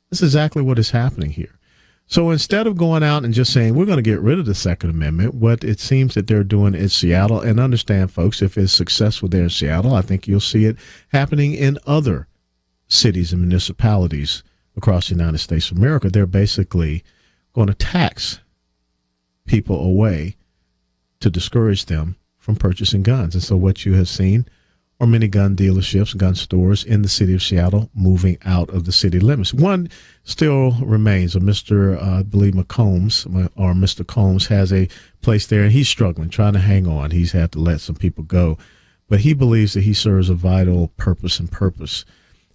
That's exactly what is happening here. So instead of going out and just saying, we're going to get rid of the Second Amendment, what it seems that they're doing in Seattle, and understand, folks, if it's successful there in Seattle, I think you'll see it happening in other cities and municipalities across the United States of America. They're basically going to tax people away to discourage them from purchasing guns. And so what you have seen are many gun dealerships, gun stores in the city of Seattle moving out of the city limits. One still remains. I believe Mr. Combs has a place there, and he's struggling, trying to hang on. He's had to let some people go. But he believes that he serves a vital purpose.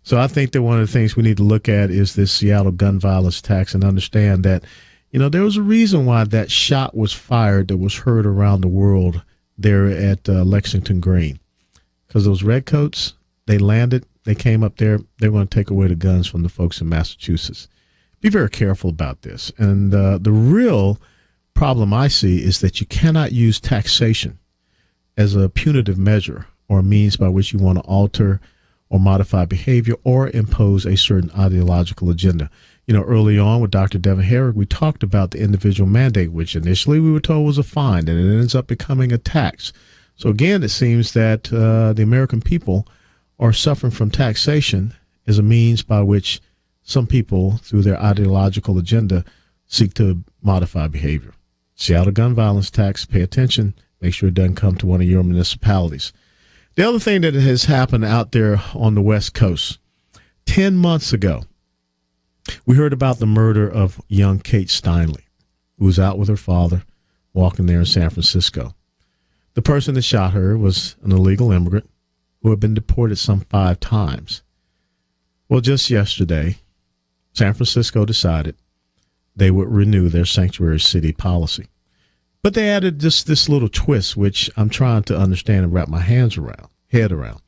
So I think that one of the things we need to look at is this Seattle gun violence tax and understand that, there was a reason why that shot was fired that was heard around the world there at Lexington Green. Because those redcoats, they landed, they came up there, they're going to take away the guns from the folks in Massachusetts. Be very careful about this. And the real problem I see is that you cannot use taxation as a punitive measure or a means by which you want to alter or modify behavior or impose a certain ideological agenda. Early on with Dr. Devin Herrick, we talked about the individual mandate, which initially we were told was a fine, and it ends up becoming a tax. So again, it seems that the American people are suffering from taxation as a means by which some people, through their ideological agenda, seek to modify behavior. Seattle gun violence tax, pay attention, make sure it doesn't come to one of your municipalities. The other thing that has happened out there on the West Coast, 10 months ago, we heard about the murder of young Kate Steinle, who was out with her father walking there in San Francisco. The person that shot her was an illegal immigrant who had been deported some 5 times. Well, just yesterday, San Francisco decided they would renew their sanctuary city policy. But they added just this little twist, which I'm trying to understand and wrap my head around.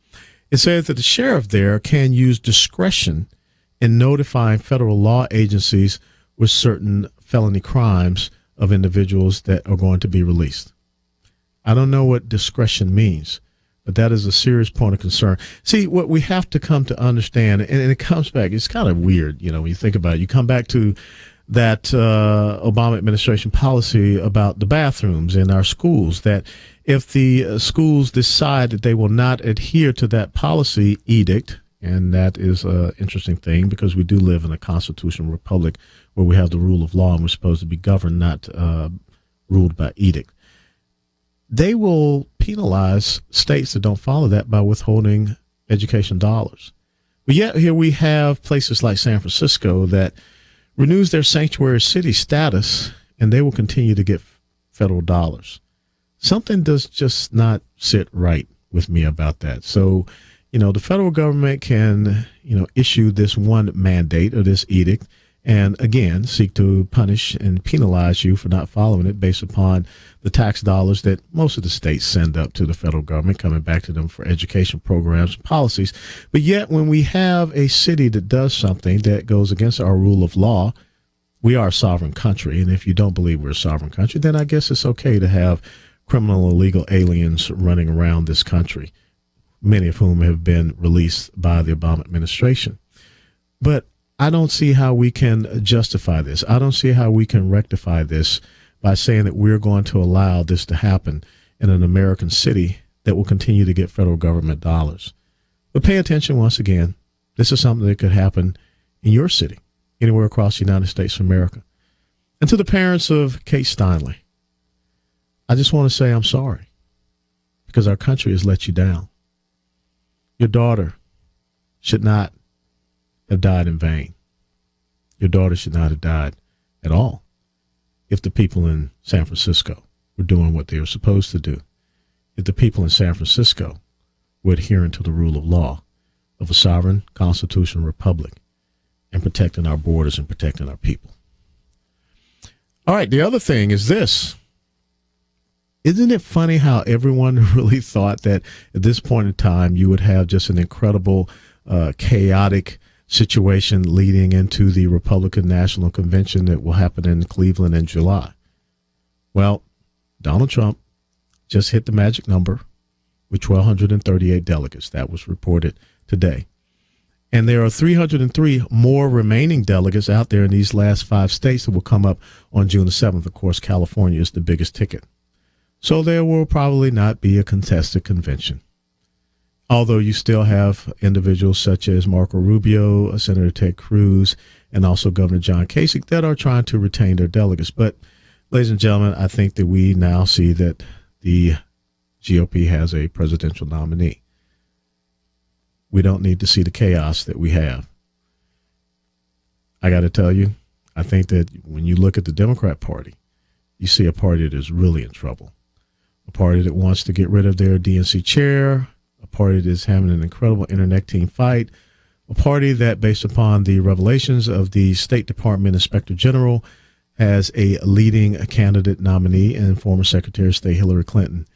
It says that the sheriff there can use discretion in notifying federal law agencies with certain felony crimes of individuals that are going to be released. I don't know what discretion means, but that is a serious point of concern. See, what we have to come to understand, and it comes back, it's kind of weird, when you think about it. You come back to that Obama administration policy about the bathrooms in our schools, that if the schools decide that they will not adhere to that policy edict, and that is an interesting thing because we do live in a constitutional republic where we have the rule of law and we're supposed to be governed, not ruled by edict. They will penalize states that don't follow that by withholding education dollars. But yet here we have places like San Francisco that renews their sanctuary city status, and they will continue to get federal dollars. Something does just not sit right with me about that. So, the federal government can, issue this one mandate or this edict and, again, seek to punish and penalize you for not following it based upon the tax dollars that most of the states send up to the federal government, coming back to them for education programs and policies. But yet when we have a city that does something that goes against our rule of law, we are a sovereign country. And if you don't believe we're a sovereign country, then I guess it's okay to have criminal illegal aliens running around this country, many of whom have been released by the Obama administration. But I don't see how we can justify this. I don't see how we can rectify this by saying that we're going to allow this to happen in an American city that will continue to get federal government dollars. But pay attention once again. This is something that could happen in your city, anywhere across the United States of America. And to the parents of Kate Steinle, I just want to say I'm sorry because our country has let you down. Your daughter should not have died in vain. Your daughter should not have died at all. if the people in San Francisco were doing what they were supposed to do, if the people in San Francisco were adhering to the rule of law of a sovereign constitutional republic and protecting our borders and protecting our people. All right, the other thing is this. Isn't it funny how everyone really thought that at this point in time you would have just an incredible, chaotic situation leading into the Republican National Convention that will happen in Cleveland in July? Well, Donald Trump just hit the magic number with 1,238 delegates. That was reported today. And there are 303 more remaining delegates out there in these last 5 states that will come up on June the 7th. Of course, California is the biggest ticket. So there will probably not be a contested convention. Although you still have individuals such as Marco Rubio, Senator Ted Cruz, and also Governor John Kasich that are trying to retain their delegates. But, ladies and gentlemen, I think that we now see that the GOP has a presidential nominee. We don't need to see the chaos that we have. I got to tell you, I think that when you look at the Democrat Party, you see a party that is really in trouble. A party that wants to get rid of their DNC chair, a party that's having an incredible internet team fight, a party that, based upon the revelations of the State Department Inspector General, has a leading candidate nominee and former Secretary of State Hillary Clinton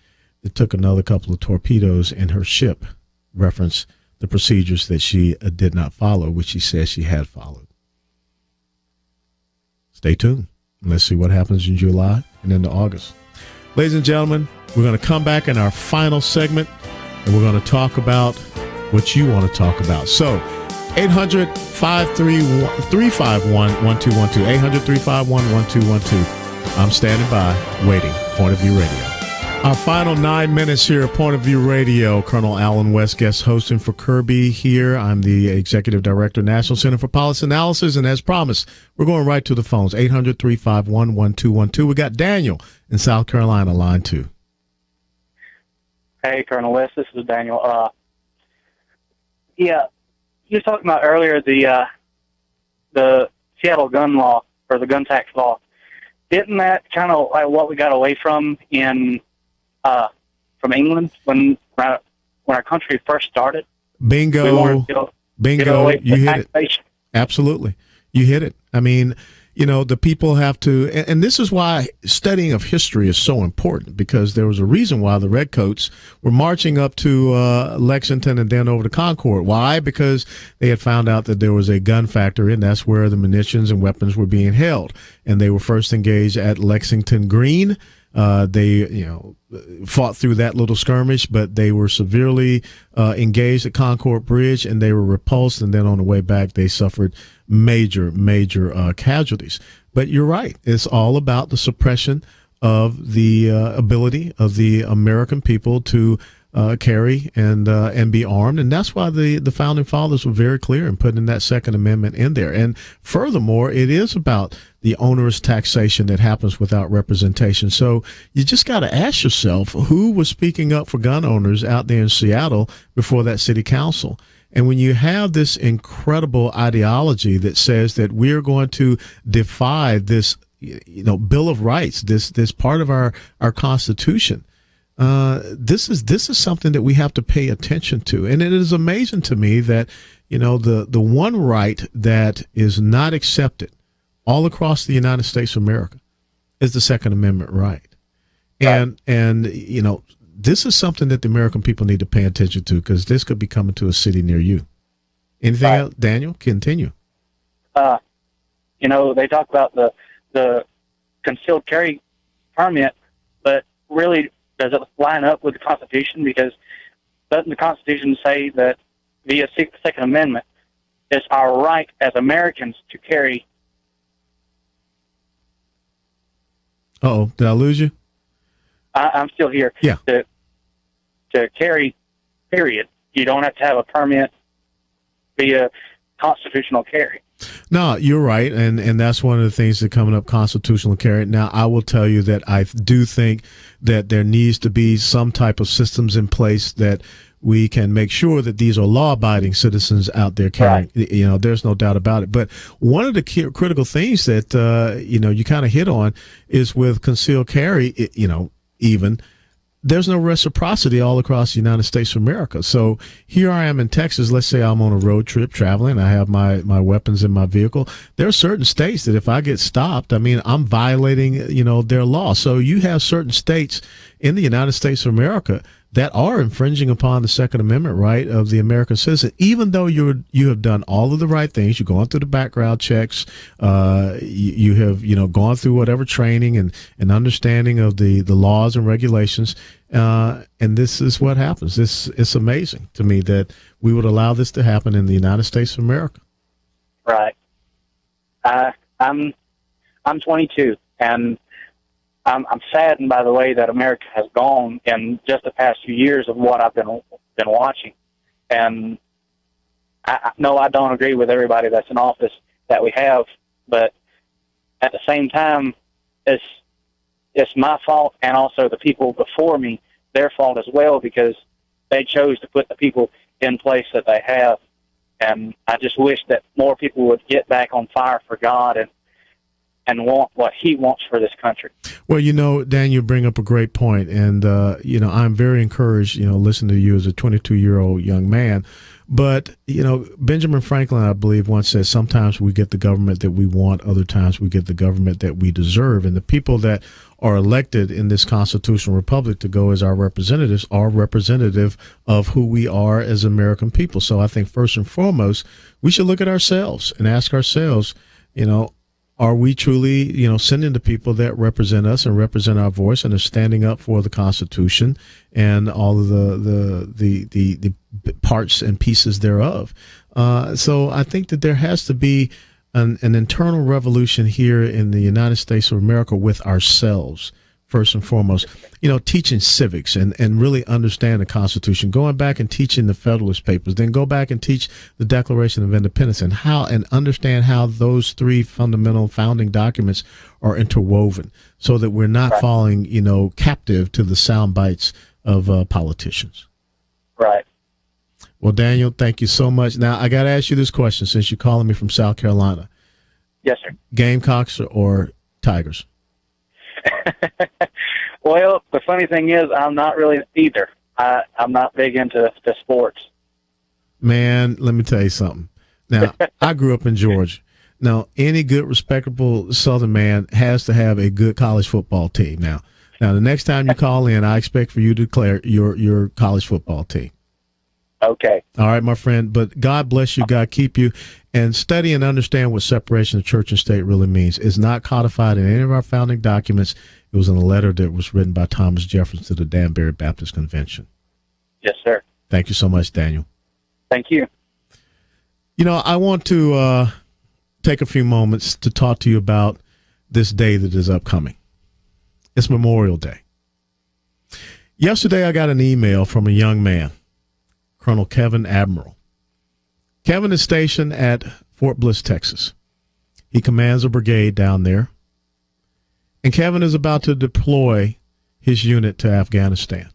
that took another couple of torpedoes in her ship, reference the procedures that she did not follow, which she says she had followed. Stay tuned. Let's see what happens in July and into August. Ladies and gentlemen, we're going to come back in our final segment, and we're going to talk about what you want to talk about. So, 800-351-1212, 800-351-1212. I'm standing by, waiting. Point of View Radio. Our final 9 minutes here at Point of View Radio. Colonel Alan West guest hosting for Kirby here. I'm the Executive Director, National Center for Policy Analysis. And as promised, we're going right to the phones, 800-351-1212. We got Daniel in South Carolina, line 2. Hey, Colonel West, this is Daniel. You were talking about earlier the Seattle gun law, or the gun tax law. Isn't that kind of like what we got away from from England when our country first started? Bingo. Bingo. You hit it. Absolutely. You hit it. I mean, you know, the people have to, and this is why studying of history is so important, because there was a reason why the Redcoats were marching up to Lexington and then over to Concord. Why? Because they had found out that there was a gun factory, and that's where the munitions and weapons were being held. And they were first engaged at Lexington Green. They, fought through that little skirmish, but they were severely engaged at Concord Bridge, and they were repulsed. And then on the way back, they suffered major casualties. But you're right. It's all about the suppression of the ability of the American people to carry and be armed. And that's why the Founding Fathers were very clear in putting that Second Amendment in there. And furthermore, it is about the onerous taxation that happens without representation. So you just got to ask yourself, who was speaking up for gun owners out there in Seattle before that city council? And when you have this incredible ideology that says that we're going to defy this, Bill of Rights, this part of our Constitution, this is something that we have to pay attention to. And it is amazing to me that, the one right that is not accepted all across the United States of America is the Second Amendment right. And this is something that the American people need to pay attention to, because this could be coming to a city near you. Anything else, Daniel? Continue. They talk about the concealed carry permit, but really, does it line up with the Constitution? Because doesn't the Constitution say that via Second Amendment, it's our right as Americans to carry? Uh-oh, did I lose you? I'm still here. Yeah. To carry, period. You don't have to have a permit via constitutional carry. No, you're right, and that's one of the things that coming up, constitutional carry. Now, I will tell you that I do think that there needs to be some type of systems in place that we can make sure that these are law-abiding citizens out there carrying, there's no doubt about it. But one of the critical things that, you kind of hit on is with concealed carry, even there's no reciprocity all across the United States of America. So here I am in Texas. Let's say I'm on a road trip traveling. I have my weapons in my vehicle. There are certain states that if I get stopped, I'm violating, their law. So you have certain states in the United States of America that are infringing upon the Second Amendment right of the American citizen, even though you have done all of the right things. You're going through the background checks. You have, gone through whatever training and understanding of the laws and regulations. And this is what happens. It's amazing to me that we would allow this to happen in the United States of America. Right. I'm 22, and I'm saddened by the way that America has gone in just the past few years of what I've been watching. And I don't agree with everybody that's in office that we have, but at the same time, it's my fault and also the people before me, their fault as well, because they chose to put the people in place that they have. And I just wish that more people would get back on fire for God and want what he wants for this country. Well, Dan, you bring up a great point, and I'm very encouraged, listening to you as a 22-year-old young man. But, Benjamin Franklin, I believe, once said, sometimes we get the government that we want, other times we get the government that we deserve. And the people that are elected in this constitutional republic to go as our representatives are representative of who we are as American people. So I think first and foremost, we should look at ourselves and ask ourselves, are we truly, sending the people that represent us and represent our voice and are standing up for the Constitution and all of the parts and pieces thereof? So I think that there has to be an internal revolution here in the United States of America with ourselves, first and foremost, teaching civics and really understand the Constitution, going back and teaching the Federalist Papers, then go back and teach the Declaration of Independence and understand how those three fundamental founding documents are interwoven so that we're not falling, captive to the sound bites of politicians. Right. Well, Daniel, thank you so much. Now, I got to ask you this question since you're calling me from South Carolina. Yes, sir. Gamecocks or Tigers? Well, the funny thing is, I'm not really either. I'm not big into the sports. Man, let me tell you something. Now, I grew up in Georgia. Now, any good, respectable Southern man has to have a good college football team. Now, the next time you call in, I expect for you to declare your college football team. Okay. All right, my friend. But God bless you. God keep you. And study and understand what separation of church and state really means. It's not codified in any of our founding documents. It was in a letter that was written by Thomas Jefferson to the Danbury Baptist Convention. Yes, sir. Thank you so much, Daniel. Thank you. I want to take a few moments to talk to you about this day that is upcoming. It's Memorial Day. Yesterday, I got an email from a young man, Colonel Kevin Admiral. Kevin is stationed at Fort Bliss, Texas. He commands a brigade down there. And Kevin is about to deploy his unit to Afghanistan.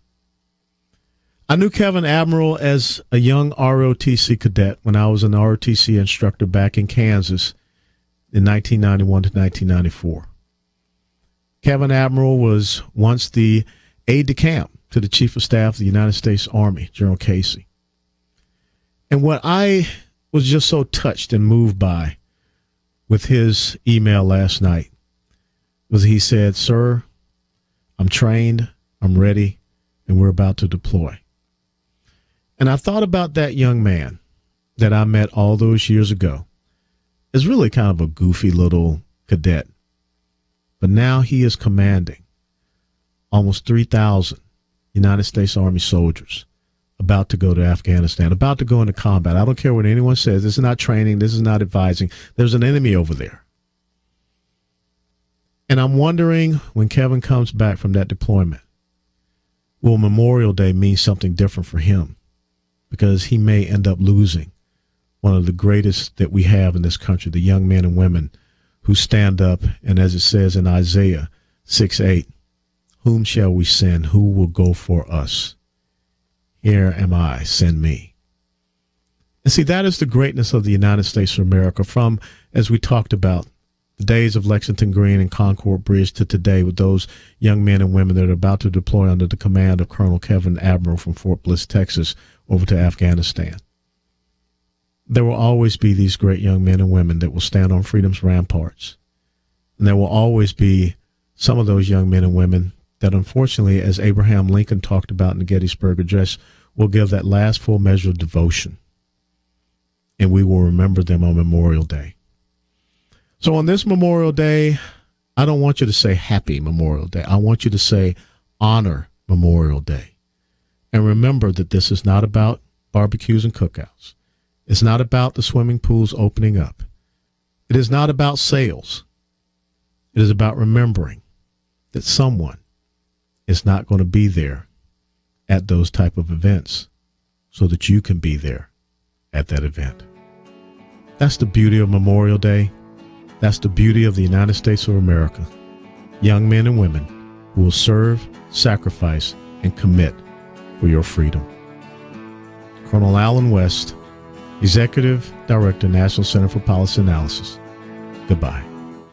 I knew Kevin Admiral as a young ROTC cadet when I was an ROTC instructor back in Kansas in 1991 to 1994. Kevin Admiral was once the aide-de-camp to the Chief of Staff of the United States Army, General Casey. And what I was just so touched and moved by with his email last night was he said, "Sir, I'm trained, I'm ready, and we're about to deploy." And I thought about that young man that I met all those years ago as really kind of a goofy little cadet. But now he is commanding almost 3,000 United States Army soldiers about to go to Afghanistan, about to go into combat. I don't care what anyone says. This is not training. This is not advising. There's an enemy over there. And I'm wondering, when Kevin comes back from that deployment, will Memorial Day mean something different for him? Because he may end up losing one of the greatest that we have in this country, the young men and women who stand up, and as it says in Isaiah 6:8, whom shall we send? Who will go for us? Here am I, send me. And see, that is the greatness of the United States of America from, as we talked about, the days of Lexington Green and Concord Bridge to today with those young men and women that are about to deploy under the command of Colonel Kevin Admiral from Fort Bliss, Texas, over to Afghanistan. There will always be these great young men and women that will stand on freedom's ramparts. And there will always be some of those young men and women that, unfortunately, as Abraham Lincoln talked about in the Gettysburg Address, will give that last full measure of devotion. And we will remember them on Memorial Day. So on this Memorial Day, I don't want you to say Happy Memorial Day. I want you to say Honor Memorial Day. And remember that this is not about barbecues and cookouts. It's not about the swimming pools opening up. It is not about sales. It is about remembering that someone is not going to be there at those type of events so that you can be there at that event. That's the beauty of Memorial Day. That's the beauty of the United States of America. Young men and women who will serve, sacrifice, and commit for your freedom. Colonel Allen West, Executive Director, National Center for Policy Analysis. Goodbye.